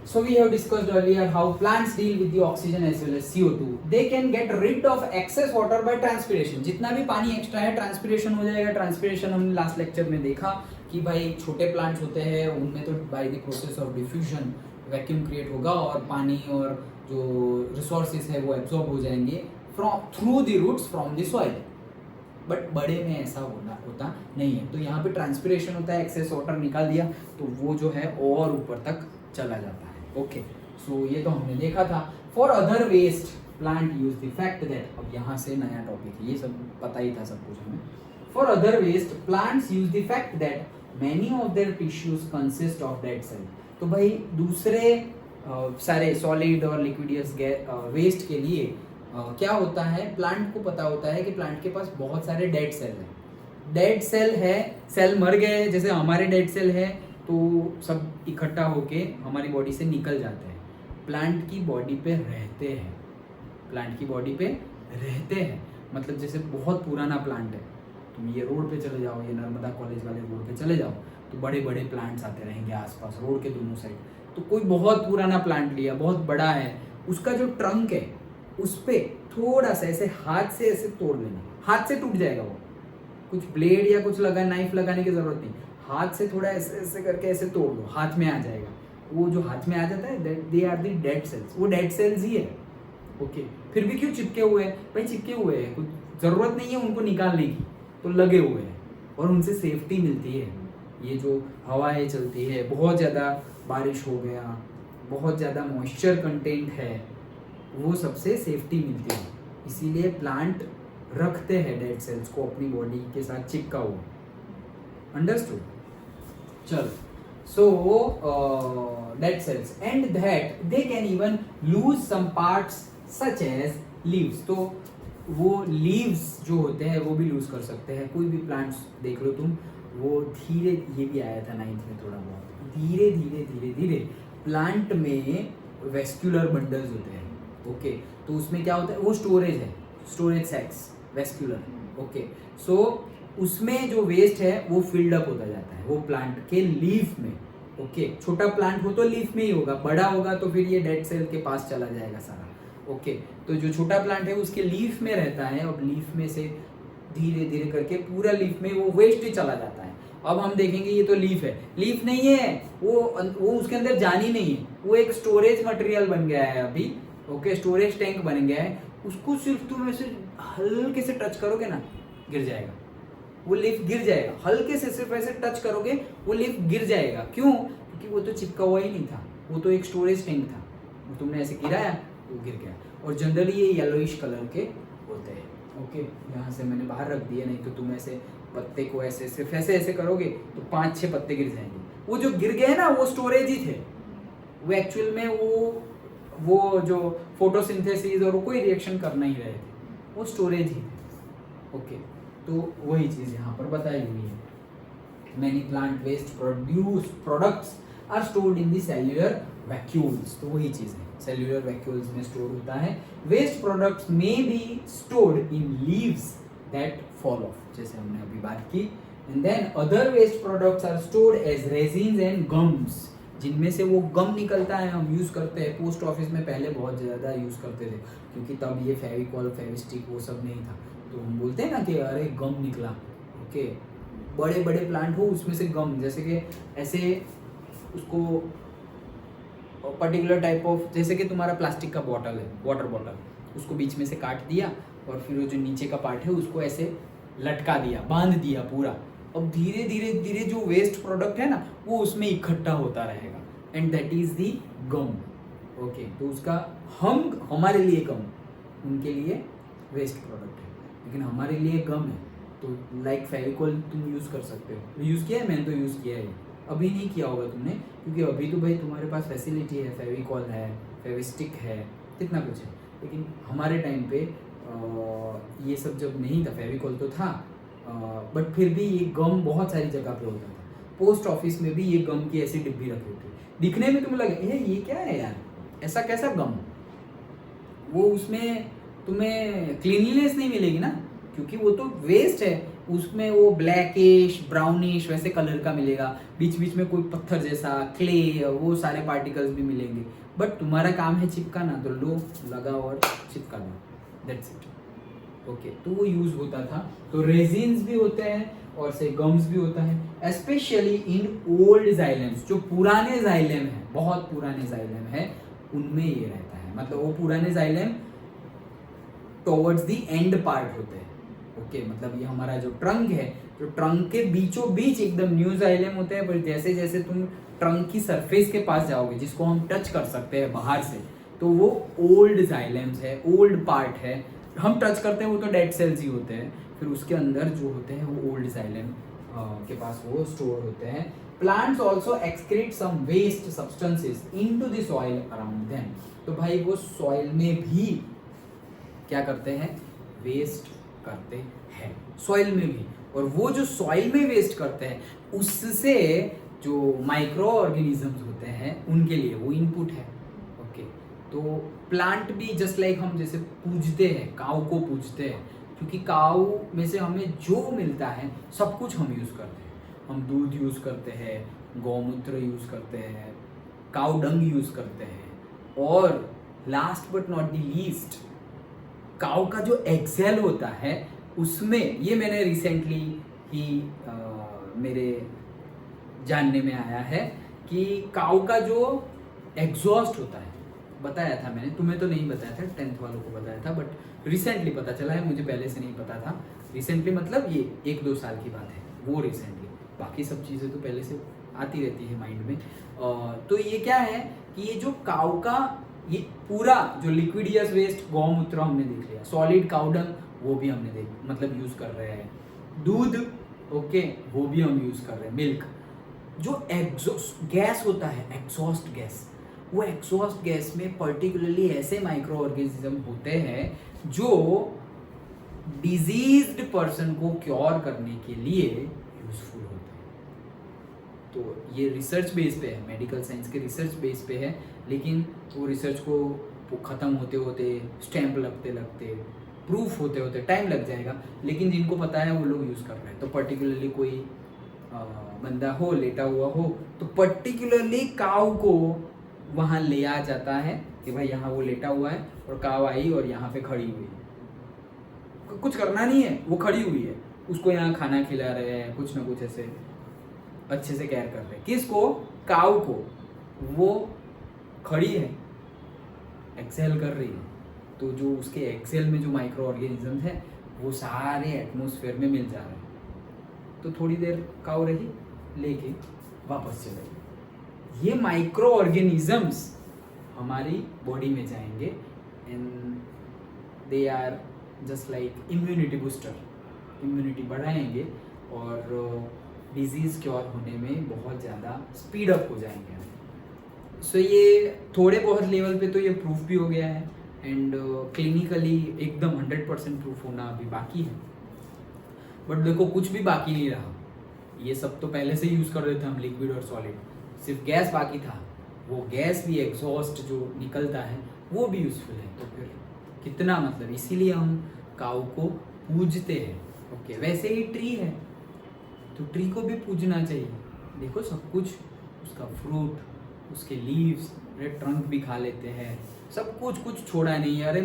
So we have discussed earlier how plants deal with the oxygen as well as CO2. They can get rid of excess water by transpiration. जितना भी पानी एक्स्ट्रा है ट्रांसपिरेशन हो जाएगा। ट्रांसपिरेशन हमने लास्ट लेक्चर में देखा कि भाई छोटे प्लांट्स होते हैं उनमें तो by the process of diffusion vacuum create होगा और पानी और जो रिसोर्सेज है वो एब्जॉर्ब हो जाएंगे through the roots from the soil. But बड़े में ऐसा होता नहीं है, तो यहाँ पे ट्रांसपिरेशन होता है, एक्सेस वाटर निकाल दिया तो वो जो है और ऊपर तक चला जाता है। ओके, सो ये तो हमने देखा था। For other waste plant use the fact that, अब यहाँ से नया टॉपिक है, ये सब पता ही था सब कुछ हमें। For other waste plants use the fact that many of their tissues consist of dead cell. तो भाई दूसरे सारे सॉलिड और लिक्विडियस वेस्ट के लिए क्या होता है, प्लांट को पता होता है कि प्लांट के पास बहुत सारे डेड सेल हैं। डेड सेल है, सेल मर गए, जैसे हमारे डेड सेल है तो सब इकट्ठा होके हमारी बॉडी से निकल जाते हैं, प्लांट की बॉडी पे रहते हैं। प्लांट की बॉडी पे रहते हैं मतलब जैसे बहुत पुराना प्लांट है, तुम ये रोड पे चले जाओ, ये नर्मदा कॉलेज वाले रोड पे चले जाओ तो बड़े बड़े प्लांट्स आते रहेंगे आसपास रोड के दोनों साइड। तो कोई बहुत पुराना प्लांट लिया, बहुत बड़ा है, उसका जो ट्रंक है उस पे थोड़ा सा ऐसे हाथ से ऐसे तोड़ लेना, हाथ से टूट जाएगा वो, कुछ ब्लेड या कुछ नाइफ लगाने की जरूरत नहीं, हाथ से थोड़ा ऐसे ऐसे करके ऐसे तोड़ दो, हाथ में आ जाएगा। वो जो हाथ में आ जाता है they are the dead cells, वो डेड सेल्स ही है। ओके, फिर भी क्यों चिपके हुए हैं? भाई चिपके हुए हैं, कुछ जरूरत नहीं है उनको निकालने की, तो लगे हुए हैं और उनसे सेफ्टी मिलती है। ये जो हवाएं चलती है, बहुत ज़्यादा बारिश हो गया, बहुत ज़्यादा मॉइस्चर कंटेंट है, वो सबसे सेफ्टी मिलती है, इसीलिए प्लांट रखते हैं डेड सेल्स को अपनी बॉडी के साथ चिपका हुआ। अंडरस्टूड? चलो, so dead cells and that they can even lose some parts such as leaves. तो वो लीव्स जो होते हैं वो भी लूज कर सकते हैं। कोई भी प्लांट्स देख लो तुम, वो धीरे, ये भी आया था 9th में थोड़ा बहुत, धीरे धीरे धीरे धीरे प्लांट में वेस्क्यूलर बंडल्स होते हैं। ओके, तो उसमें क्या होता है, वो स्टोरेज है, स्टोरेज सैक्स वेस्क्यूलर। ओके, सो उसमें जो वेस्ट है वो फिल्ड अप होता जाता है वो प्लांट के लीफ में। ओके, छोटा प्लांट हो तो लीफ में ही होगा, बड़ा होगा तो फिर ये डेड सेल के पास चला जाएगा सारा। ओके, तो जो छोटा प्लांट है उसके लीफ में रहता है, और लीफ में से धीरे धीरे करके पूरा लीफ में वो वेस्ट ही चला जाता है। अब हम देखेंगे ये तो लीफ है, लीफ नहीं है वो उसके अंदर जानी नहीं है, वो एक स्टोरेज मटेरियल बन गया है अभी। ओके, स्टोरेज टैंक बन गया है, उसको सिर्फ तुम ऐसे हल्के से टच करोगे ना, गिर जाएगा वो लीफ, गिर जाएगा। हल्के से सिर्फ ऐसे टच करोगे वो लीफ गिर जाएगा। क्यों? क्योंकि वो तो चिपका हुआ ही नहीं था, वो तो एक स्टोरेज टैंक था, वो तुमने ऐसे गिराया वो गिर गया। और जनरली ये येलोइश कलर के होते हैं। ओके, यहाँ से मैंने बाहर रख दिया, नहीं तो तुम ऐसे पत्ते को ऐसे सिर्फ ऐसे ऐसे करोगे तो 5-6 पत्ते गिर जाएंगे। वो जो गिर गए ना वो स्टोरेज ही थे, वो एक्चुअल में वो जो फोटोसिंथेसिस और कोई रिएक्शन कर नहीं रहे थे, वो स्टोरेज ही थे। ओके, तो वही चीज़ यहाँ पर बताई हुई है। Many plant waste products are stored in the cellular vacuoles, तो वही चीज़ है, cellular vacuoles में स्टोर होता है। Waste products may be stored in leaves that fall off, जैसे हमने अभी बात की। And then other waste products are stored as resins and gums, जिनमें से वो गम निकलता है, हम यूज़ करते हैं। पोस्ट ऑफिस में पहले बहुत ज़्यादा यूज़ करते थे, क्योंकि तब ये फेविकॉल, फेविस्टिक वो सब नहीं था, तो हम बोलते हैं ना कि अरे गम निकला। ओके, बड़े बड़े प्लांट हो उसमें से गम, जैसे कि ऐसे उसको पर्टिकुलर टाइप ऑफ, जैसे कि तुम्हारा प्लास्टिक का बॉटल है, वाटर बॉटल, उसको बीच में से काट दिया और फिर वो जो नीचे का पार्ट है उसको ऐसे लटका दिया, बांध दिया पूरा। अब धीरे धीरे धीरे जो वेस्ट प्रोडक्ट है ना वो उसमें इकट्ठा होता रहेगा, and that is the gum. Okay, तो उसका हमारे लिए गम, उनके लिए वेस्ट प्रोडक्ट है, लेकिन हमारे लिए गम है। तो लाइक फेविकॉल तुम यूज़ कर सकते हो, यूज़ किया है, मैंने तो यूज़ किया है, अभी नहीं किया होगा तुमने, क्योंकि अभी तो भाई तुम्हारे पास फैसिलिटी है, फेविकॉल है, फेविस्टिक है, कितना कुछ है। लेकिन हमारे टाइम पे ये सब जब नहीं था, फेविकॉल तो था, बट फिर भी ये गम बहुत सारी जगह पे होता था। पोस्ट ऑफिस में भी ये गम की ऐसी डिब्बी रखी होती है, दिखने में तुम्हें लगे ये क्या है यार, ऐसा कैसा गम, वो उसमें तुम्हें क्लीनलीनेस नहीं मिलेगी ना, क्योंकि वो तो वेस्ट है, उसमें वो ब्लैकिश ब्राउनिश वैसे कलर का मिलेगा, बीच बीच में कोई पत्थर जैसा, क्ले, वो सारे पार्टिकल्स भी मिलेंगे। बट तुम्हारा काम है चिपकाना, तो लो लगाओ और चिपका दो, दैट्स इट। ओके, तो वो यूज होता था। तो रेजिन्स भी होते हैं और से गम्स भी होता है, स्पेशली इन ओल्ड जाइलम्स, जो पुराने जाइलम है, बहुत पुराने जाइलम है, उनमें ये रहता है। मतलब वो पुराने xylem towards the end part होते हैं। ओके, मतलब ये हमारा जो ट्रंक है, जो ट्रंक के बीचों बीच एकदम न्यू जाइलम होते हैं, पर जैसे जैसे तुम ट्रंक की सरफेस के पास जाओगे, जिसको हम टच कर सकते हैं बाहर से, तो वो ओल्ड जाइलम्स है, ओल्ड पार्ट है। हम टच करते हैं वो तो डेड सेल्स ही होते हैं, फिर उसके अंदर जो होते हैं वो ओल्ड जाइलम के पास वो स्टोर होते हैं। Plants also excrete some waste substances into the soil around them, तो भाई वो सॉइल में भी क्या करते हैं, वेस्ट करते हैं सॉइल में भी। और वो जो सॉइल में वेस्ट करते हैं उससे जो माइक्रो ऑर्गेनिजम्स होते हैं उनके लिए वो इनपुट है। ओके, तो प्लांट भी जस्ट लाइक हम जैसे पूजते हैं, काऊ को पूजते हैं, क्योंकि काऊ में से हमें जो मिलता है सब कुछ हम यूज़ करते हैं। हम दूध यूज़ करते हैं, गौमूत्र यूज़ करते हैं, काऊ डंग यूज़ करते हैं, और last but not the least cow का जो एक्सेल होता है उसमें, ये मैंने रिसेंटली ही मेरे जानने में आया है कि काऊ का जो एग्जॉस्ट होता है, बताया था मैंने, तुम्हें तो नहीं बताया था, 10th वालों को बताया था, बट रिसेंटली पता चला है, मुझे पहले से नहीं पता था। रिसेंटली मतलब ये 1-2 साल की बात है, वो रिसेंटली, बाकी सब चीज़ें तो पहले से आती रहती है माइंड में। तो ये क्या है कि ये जो काऊ का ये पूरा जो लिक्विडियस वेस्ट, गौमूत्र हमने देख लिया, सॉलिड काउडंग वो भी हमने मतलब यूज़ कर रहे हैं, दूध ओके वो भी हम यूज़ कर रहे हैं, मिल्क। जो एग्जॉस्ट गैस होता है, एग्जॉस्ट गैस, वो एग्जॉस्ट गैस में पर्टिकुलरली ऐसे माइक्रो ऑर्गेनिज्म होते हैं जो डिजीज्ड पर्सन को क्योर करने के लिए यूजफुल होते हैं। तो ये रिसर्च बेस पे है, मेडिकल साइंस के रिसर्च बेस पे है, लेकिन वो रिसर्च को ख़त्म होते होते, स्टैंप लगते लगते, प्रूफ होते होते टाइम लग जाएगा, लेकिन जिनको पता है वो लोग यूज़ कर रहे हैं। तो पर्टिकुलरली कोई बंदा हो, लेटा हुआ हो, तो पर्टिकुलरली काऊ को वहाँ ले आ जाता है कि भाई यहाँ वो लेटा हुआ है और काऊ आई और यहाँ पे खड़ी हुई है, कुछ करना नहीं है, वो खड़ी हुई है, उसको यहाँ खाना खिला रहे हैं, कुछ ना कुछ ऐसे अच्छे से केयर कर रहे हैं। किसको? काऊ को। वो खड़ी है, एक्सेल कर रही है, तो जो उसके एक्सेल में जो माइक्रो ऑर्गेनिज्म है वो सारे एटमॉस्फेयर में मिल जा रहे हैं। तो थोड़ी देर काऊ रही, लेके वापस चले गए। ये माइक्रो ऑर्गेनिजम्स हमारी बॉडी में जाएंगे and they are just like immunity booster, immunity बढ़ाएंगे और डिजीज़ क्योर होने में बहुत ज़्यादा स्पीड अप हो जाएंगे। सो ये थोड़े बहुत लेवल पे तो ये प्रूफ भी हो गया है एंड क्लिनिकली एकदम 100% प्रूफ होना अभी बाकी है। बट देखो कुछ भी बाकी नहीं रहा, ये सब तो पहले से यूज़ कर रहे थे हम, लिक्विड और सॉलिड, सिर्फ गैस बाकी था। वो गैस भी, एग्जॉस्ट जो निकलता है वो भी यूज़फुल है। तो फिर कितना मतलब, इसीलिए हम काऊ को पूजते हैं। ओके, वैसे ही ट्री है तो ट्री को भी पूजना चाहिए। देखो सब कुछ, उसका फ्रूट, उसके लीव्स, ट्रंक भी खा लेते हैं, सब कुछ, कुछ छोड़ा नहीं है। अरे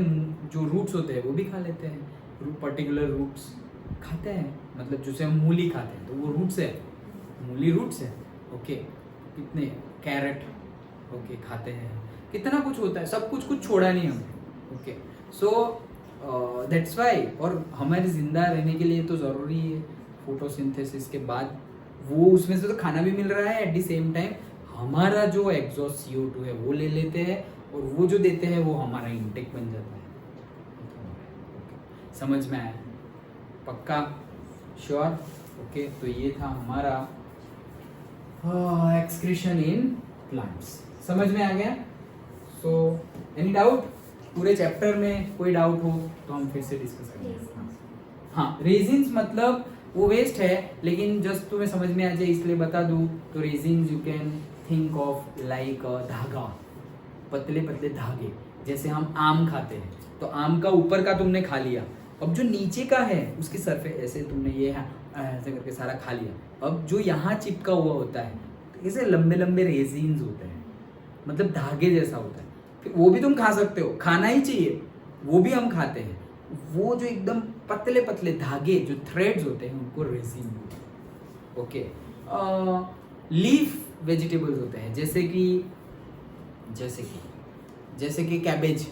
जो रूट्स होते हैं वो भी खा लेते हैं, पर्टिकुलर रूट्स खाते हैं, मतलब जैसे हम मूली खाते हैं तो वो रूट्स है, मूली रूट्स है। ओके, कितने कैरेट ओके खाते हैं, कितना कुछ होता है, सब कुछ, कुछ छोड़ा नहीं हमने। Okay, so that's why. और हमारे जिंदा रहने के लिए तो ज़रूरी है फोटोसिंथेसिस के बाद वो, उसमें से तो खाना भी मिल रहा है, एट द सेम टाइम हमारा जो एग्जॉस्ट CO2 है वो ले लेते हैं और वो जो देते हैं वो हमारा इंटेक बन जाता है। समझ में आया? पक्का? श्योर? ओके, तो ये था हमारा एक्सक्रीशन इन प्लांट्स। समझ में आ गया? So any doubt? पूरे चैप्टर में कोई डाउट हो तो हम फिर से डिस्कस करेंगे। हाँ, रेजिन्स मतलब वो वेस्ट है, लेकिन जस्ट तुम्हें समझ में आ जाए इसलिए बता दूं, तो resins you can think of like धागा, पतले पतले धागे। जैसे हम आम खाते हैं तो आम का ऊपर का तुमने खा लिया, अब जो नीचे का है उसकी सरफेस ऐसे तुमने ये ऐसे करके सारा खा लिया, अब जो यहाँ चिपका हुआ होता है तो ऐसे लंबे लंबे रेजिन्स होते हैं, मतलब धागे जैसा होता है। फिर वो भी तुम खा सकते हो, खाना ही चाहिए, वो भी हम खाते हैं। वो जो एकदम पतले पतले धागे जो थ्रेड्स होते हैं उनको रेजिन बोलते हैं। ओके, लीफ वेजिटेबल्स होते हैं, जैसे कि कैबेज,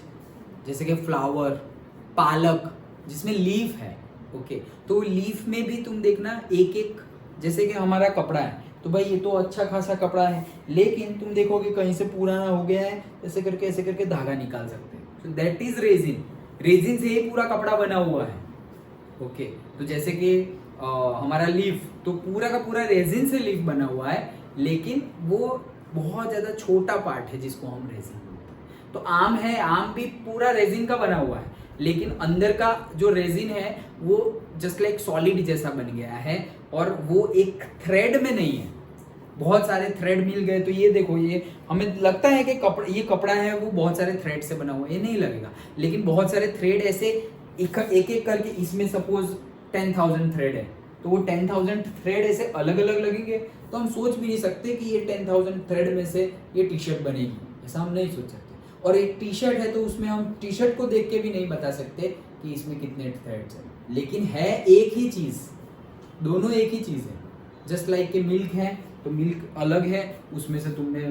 जैसे कि फ्लावर, पालक, जिसमें लीफ है। ओके, तो लीफ में भी तुम देखना एक एक, जैसे कि हमारा कपड़ा है तो भाई ये तो अच्छा खासा कपड़ा है, लेकिन तुम देखोगे कहीं से पुराना हो गया है, ऐसे करके धागा निकाल सकते हैं, तो दैट इज रेजिन। रेजिन से ही पूरा कपड़ा बना हुआ है। ओके, तो जैसे कि हमारा लीफ तो पूरा का पूरा रेजिन से लीफ बना हुआ है, लेकिन वो बहुत ज़्यादा छोटा पार्ट है जिसको हम रेजिन बोलते हैं। तो आम है, आम भी पूरा रेजिन का बना हुआ है, लेकिन अंदर का जो रेजिन है वो जस्ट लाइक सॉलिड जैसा बन गया है और वो एक थ्रेड में नहीं है, बहुत सारे थ्रेड मिल गए। तो ये देखो, ये हमें लगता है कि ये कपड़ा है वो बहुत सारे थ्रेड से बना हुआ है, ये नहीं लगेगा, लेकिन बहुत सारे थ्रेड ऐसे एक एक करके, इसमें सपोज 10,000 थ्रेड है तो वो 10,000 थ्रेड ऐसे अलग अलग लगेंगे, तो हम सोच भी नहीं सकते कि ये 10,000 थ्रेड में से ये टी शर्ट बनेगी, ऐसा हम नहीं सोच सकते। और एक टी शर्ट है तो उसमें हम टी शर्ट को देख के भी नहीं बता सकते कि इसमें कितने थ्रेड्स हैं, लेकिन है एक ही चीज़, दोनों एक ही चीज़ है। जस्ट लाइक के मिल्क है तो मिल्क अलग है, उसमें से तुमने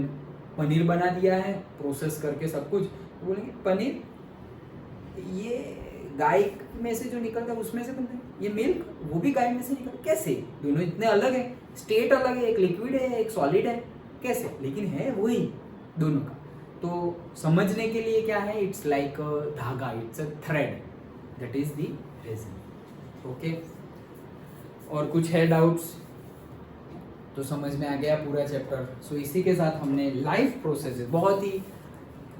पनीर बना दिया है प्रोसेस करके सब कुछ, तो बोलेंगे पनीर, ये गाय में से जो निकलता है उसमें से बनता है, ये मिल्क वो भी गाय में से निकलता है। कैसे? दोनों इतने अलग है, स्टेट अलग है, एक लिक्विड है एक सॉलिड है, कैसे? लेकिन है वही दोनों का। तो समझने के लिए क्या है, इट्स लाइक धागा, it's a thread, that is the resin. Okay, और कुछ है डाउट्स? तो समझ में आ गया पूरा चैप्टर। सो इसी के साथ हमने लाइफ प्रोसेसेस, बहुत ही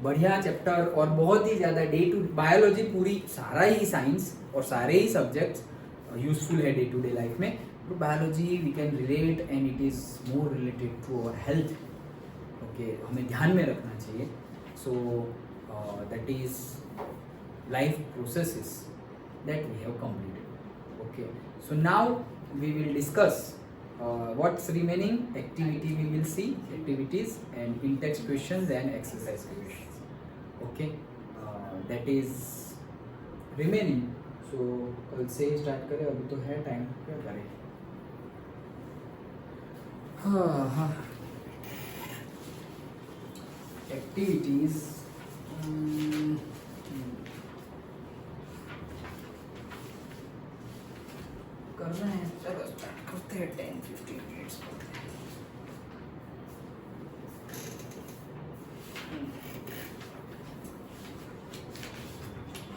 बढ़िया चैप्टर और बहुत ही ज़्यादा डे टू बायोलॉजी पूरी सारा ही साइंस और सारे ही सब्जेक्ट्स यूजफुल है डे टू डे लाइफ में, तो biology we can relate and it is more related to our health. Okay, हमें ध्यान में रखना चाहिए। So that is life processes that we have completed. Okay, so now we will discuss what's remaining activity. We will see activities and in-text questions and exercise questions. Okay, that is remaining. So कल से start करें, अभी तो है time, क्या करें? हाँ activities करना है, चलो स्टार्ट करते हैं। 10-15 मिनट्स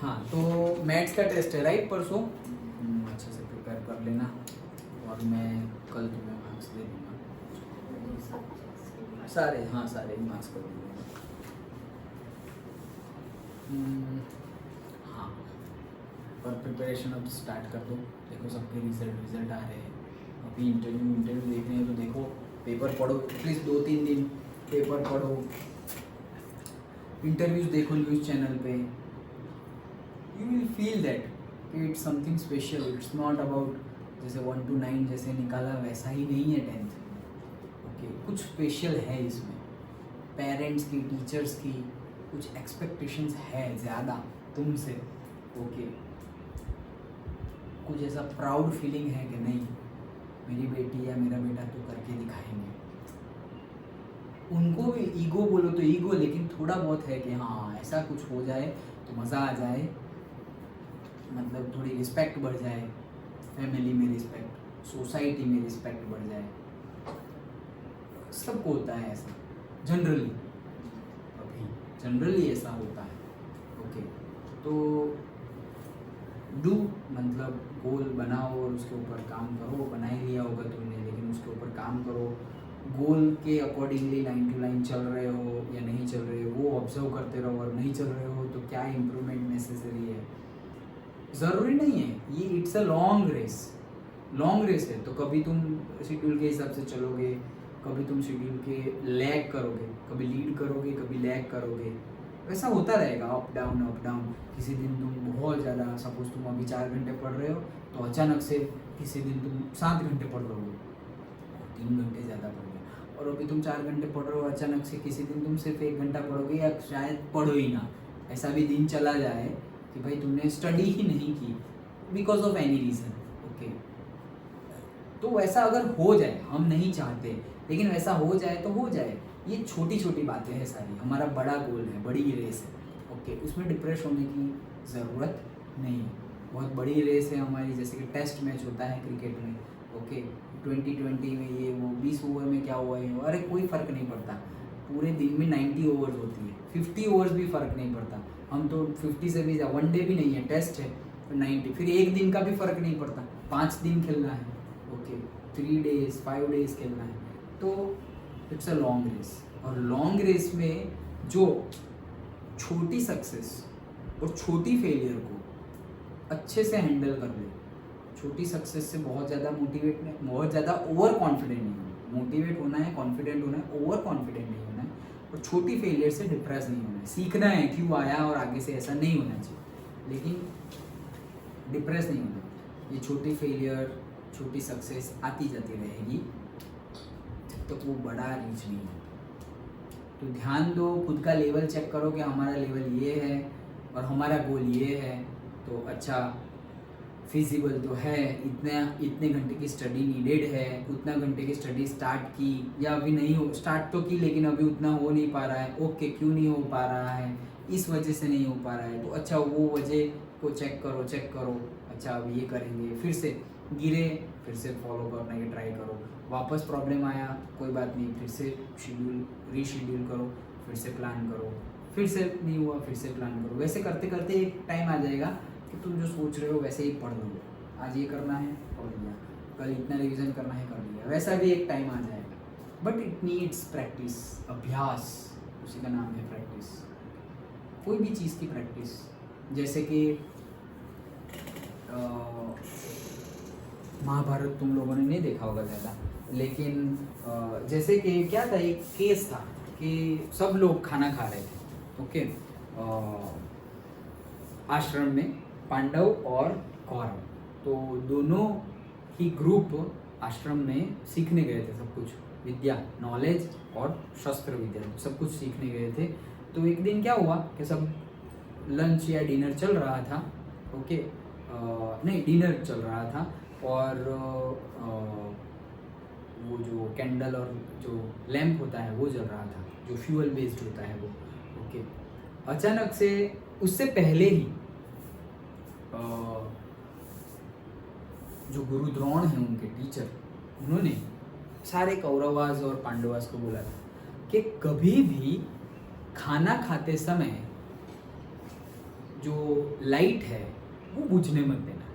हाँ, तो मैथ्स का टेस्ट है राइट परसों, अच्छे से प्रिपेयर कर लेना और मैं कल तुम्हें मार्क्स दे दूँगा सारे, हाँ सारे ही मार्क्स कर दूँगा। हाँ, और प्रिपरेशन अब स्टार्ट कर दो। देखो सबके रिजल्ट आ रहे हैं, अभी इंटरव्यू देख रहे हैं तो देखो, पेपर पढ़ो एटलीस्ट 2-3 दिन, पेपर पढ़ो, इंटरव्यूज देखो न्यूज़ चैनल पे, you will feel that it's something special. It's not about जैसे 1 to 9 जैसे निकाला वैसा ही नहीं है 10th। ओके, कुछ स्पेशल है इसमें, पेरेंट्स की, टीचर्स की कुछ एक्सपेक्टेशंस है ज़्यादा तुमसे। ओके, कुछ ऐसा प्राउड फीलिंग है कि नहीं मेरी बेटी या मेरा बेटा तो करके दिखाएंगे। उनको भी ईगो बोलो तो ईगो, लेकिन थोड़ा बहुत है कि हाँ ऐसा कुछ हो जाए तो मज़ा आ जाए, मतलब थोड़ी रिस्पेक्ट बढ़ जाए, फैमिली में रिस्पेक्ट, सोसाइटी में रिस्पेक्ट बढ़ जाए। सबको होता है ऐसा जनरली, अभी जनरली ऐसा होता है। ओके, तो डू मतलब गोल बनाओ और उसके ऊपर काम करो। बना ही लिया होगा तुमने, लेकिन उसके ऊपर काम करो। गोल के अकॉर्डिंगली लाइन टू लाइन चल रहे हो या नहीं चल रहे हो वो ऑब्जर्व करते रहो, और नहीं चल रहे हो तो क्या इम्प्रूवमेंट नेसेसरी है। ज़रूरी नहीं है ये, इट्स अ लॉन्ग रेस है। तो कभी तुम शेड्यूल के हिसाब से चलोगे, कभी तुम शेड्यूल के लैग करोगे, कभी लीड करोगे, कभी लैग करोगे, वैसा होता रहेगा, अप डाउन। किसी दिन तुम बहुत ज़्यादा, सपोज तुम अभी 4 घंटे पढ़ रहे हो तो अचानक से किसी दिन तुम 7 घंटे पढ़ रहे हो, 3 घंटे ज़्यादा पढ़ गए। और अभी तुम 4 घंटे पढ़ रहे हो, अचानक से किसी दिन तुम सिर्फ 1 घंटा पढ़ोगे या शायद पढ़ो ही ना। ऐसा भी दिन चला जाए कि भाई तुमने स्टडी ही नहीं की because of any reason. Okay, तो वैसा अगर हो जाए, हम नहीं चाहते लेकिन वैसा हो जाए तो हो जाए। ये छोटी छोटी बातें हैं सारी, हमारा बड़ा गोल है, बड़ी रेस है। ओके, उसमें डिप्रेस होने की ज़रूरत नहीं है। बहुत बड़ी रेस है हमारी, जैसे कि टेस्ट मैच होता है क्रिकेट में। ओके, 2020 में ये वो 20 ओवर में क्या हुआ है, अरे कोई फ़र्क नहीं पड़ता। पूरे दिन में 90 ओवर्स होती है, 50 ओवर्स भी फ़र्क नहीं पड़ता। हम तो 50 से भी ज़्यादा, 1 डे भी नहीं है, टेस्ट है तो 90, फिर 1 दिन का भी फ़र्क नहीं पड़ता, 5 दिन खेलना है। ओके, 3 days 5 days खेलना है, तो इट्स अ लॉन्ग रेस। और लॉन्ग रेस में जो छोटी सक्सेस और छोटी फेलियर को अच्छे से हैंडल कर ले, छोटी सक्सेस से बहुत ज़्यादा बहुत ज़्यादा ओवर कॉन्फिडेंट नहीं होना। मोटिवेट होना है, कॉन्फिडेंट होना है, ओवर कॉन्फिडेंट नहीं होना है। और छोटी फेलियर से डिप्रेस नहीं होना है। सीखना है क्यों आया और आगे से ऐसा नहीं होना चाहिए, लेकिन डिप्रेस नहीं होना। ये छोटी फेलियर, छोटी सक्सेस आती जाती रहेगी जब तक वो बड़ा रीच नहीं होता। तो ध्यान दो, खुद का लेवल चेक करो कि हमारा लेवल ये है और हमारा गोल ये है, तो अच्छा फिजिबल तो है, इतने घंटे की स्टडी नीडेड है, उतना घंटे की स्टडी स्टार्ट की या अभी नहीं हो, स्टार्ट तो की लेकिन अभी उतना हो नहीं पा रहा है। ओके, क्यों नहीं हो पा रहा है, इस वजह से नहीं हो पा रहा है, तो अच्छा वो वजह को चेक करो। अच्छा अब ये करेंगे, फिर से गिरे, फिर से फॉलो करने की ट्राई करो। वापस प्रॉब्लम आया, कोई बात नहीं, फिर से रीशेड्यूल करो, फिर से प्लान करो, फिर से नहीं हुआ, फिर से प्लान करो। वैसे करते करते एक टाइम आ जाएगा कि तुम जो सोच रहे हो वैसे ही पढ़ लोगे। आज ये करना है, पढ़ लिया, कल इतना रिवीजन करना है, कर लिया, वैसा भी एक टाइम आ जाएगा। बट इट नीड्स प्रैक्टिस, अभ्यास, उसी का नाम है प्रैक्टिस। कोई भी चीज़ की प्रैक्टिस, जैसे कि महाभारत तुम लोगों ने नहीं देखा होगा ज़्यादा, लेकिन जैसे कि क्या था, एक केस था कि सब लोग खाना खा रहे थे, ओके, आश्रम में पांडव और कौरव, तो दोनों ही ग्रुप आश्रम में सीखने गए थे सब कुछ, विद्या, नॉलेज और शस्त्र विद्या सब कुछ सीखने गए थे। तो एक दिन क्या हुआ कि सब लंच या डिनर चल रहा था, ओके, नहीं डिनर चल रहा था, और वो जो कैंडल और जो लैंप होता है वो जल रहा था, जो फ्यूल बेस्ड होता है वो, ओके। अचानक से उससे पहले ही जो गुरु द्रोण हैं उनके टीचर, उन्होंने सारे कौरवास और पांडवास को बोला था कि कभी भी खाना खाते समय जो लाइट है वो बुझने मत देना,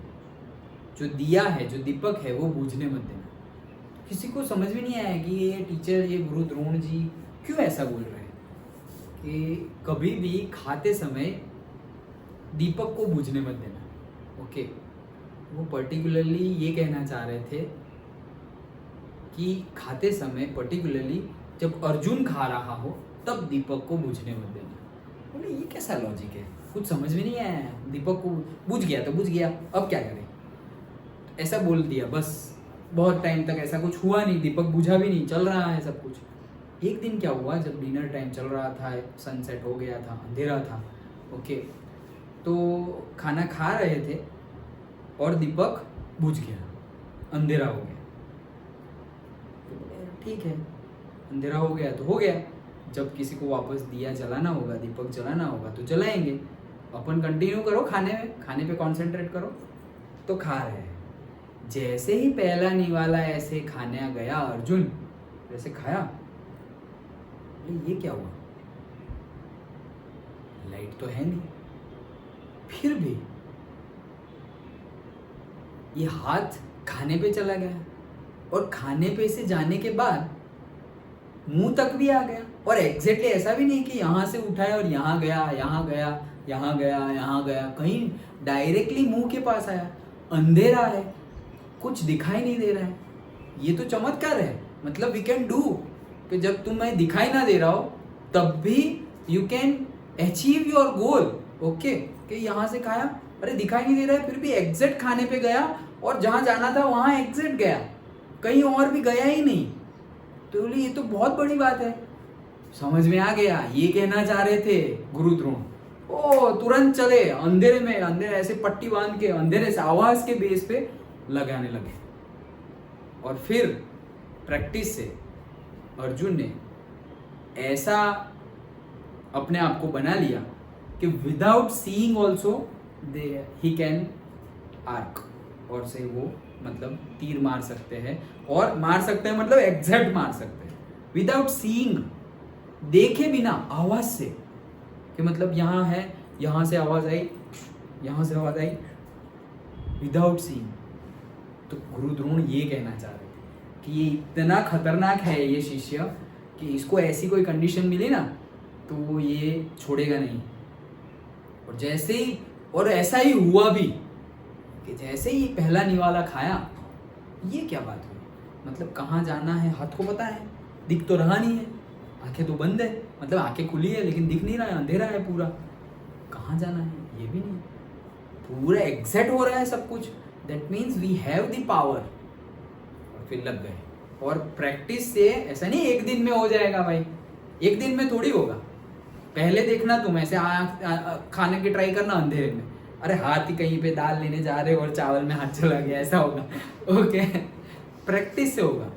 जो दिया है, जो दीपक है वो बुझने मत देना। किसी को समझ में नहीं आया कि ये टीचर, ये गुरु द्रोण जी क्यों ऐसा बोल रहे हैं कि कभी भी खाते समय दीपक को बुझने मत देना, ओके। वो पर्टिकुलरली ये कहना चाह रहे थे कि खाते समय, पर्टिकुलरली जब अर्जुन खा रहा हो तब दीपक को बुझने मत देना। बोले ये कैसा लॉजिक है, कुछ समझ में नहीं आया। दीपक को बुझ गया तो बुझ गया, अब क्या करें, ऐसा बोल दिया बस। बहुत टाइम तक ऐसा कुछ हुआ नहीं, दीपक बुझा भी नहीं, चल रहा है सब कुछ। एक दिन क्या हुआ, जब डिनर टाइम चल रहा था, सनसेट हो गया था, अंधेरा था, ओके, तो खाना खा रहे थे और दीपक बुझ गया, अंधेरा हो गया। तो ठीक है, अंधेरा हो गया तो हो गया, जब किसी को वापस दिया जलाना होगा, दीपक जलाना होगा तो जलाएंगे। अपन कंटिन्यू करो खाने में, खाने पे कंसंट्रेट करो। तो खा रहे हैं, जैसे ही पहला निवाला ऐसे खाने गया, अर्जुन जैसे खाया, ये क्या हुआ, लाइट तो है नहीं, फिर भी ये हाथ खाने पे चला गया, और खाने पे से जाने के बाद मुंह तक भी आ गया, और एग्जैक्टली ऐसा भी नहीं कि यहाँ से उठाया और यहाँ गया, यहाँ गया, यहाँ गया, यहाँ गया, कहीं डायरेक्टली मुंह के पास आया। अंधेरा है, कुछ दिखाई नहीं दे रहा है, ये तो चमत्कार है। मतलब वी कैन डू कि जब तुम्हें दिखाई ना दे रहा हो तब भी you can achieve your goal, okay. कि यहाँ से खाया, अरे दिखाई नहीं दे रहा है, फिर भी एग्जैक्ट खाने पे गया, और जहाँ जाना था वहाँ एग्जैक्ट गया, कहीं और भी गया ही नहीं। तो बोले ये तो बहुत बड़ी बात है, समझ में आ गया। ये कहना चाह रहे थे गुरु द्रोण। ओ तुरंत चले अंधेरे में, अंधेरे ऐसे पट्टी बांध के अंधेरे से आवाज के बेस पे लगाने लगे, और फिर प्रैक्टिस से अर्जुन ने ऐसा अपने आप को बना लिया कि without seeing also he can arc, और से वो मतलब तीर मार सकते हैं, और मार सकते हैं मतलब एग्जैक्ट मार सकते हैं, विदाउट सीइंग, देखे बिना, आवाज से, कि मतलब यहाँ है, यहाँ से आवाज आई, यहाँ से आवाज आई, विदाउट सीइंग। तो गुरु द्रोण ये कहना चाह रहे थे कि ये इतना खतरनाक है ये शिष्य कि इसको ऐसी कोई कंडीशन मिली ना तो वो ये छोड़ेगा नहीं। और जैसे ही, और ऐसा ही हुआ भी कि जैसे ही पहला निवाला खाया, ये क्या बात हुई, मतलब कहाँ जाना है हाथ को पता है, दिख तो रहा नहीं है, आंखें तो बंद है, मतलब आंखें खुली है लेकिन दिख नहीं रहा है, अंधेरा है पूरा, कहाँ जाना है ये भी नहीं, पूरा एग्जैक्ट हो रहा है सब कुछ। That means we have the power. और फिर लग गए, और प्रैक्टिस से ऐसा नहीं एक दिन में हो जाएगा भाई, एक दिन में थोड़ी होगा। पहले देखना तुम ऐसे खाने की ट्राई करना अंधेरे में, अरे हाथ ही कहीं पे दाल लेने जा रहे हो और चावल में हाथ चला गया, ऐसा होगा, ओके। प्रैक्टिस से होगा।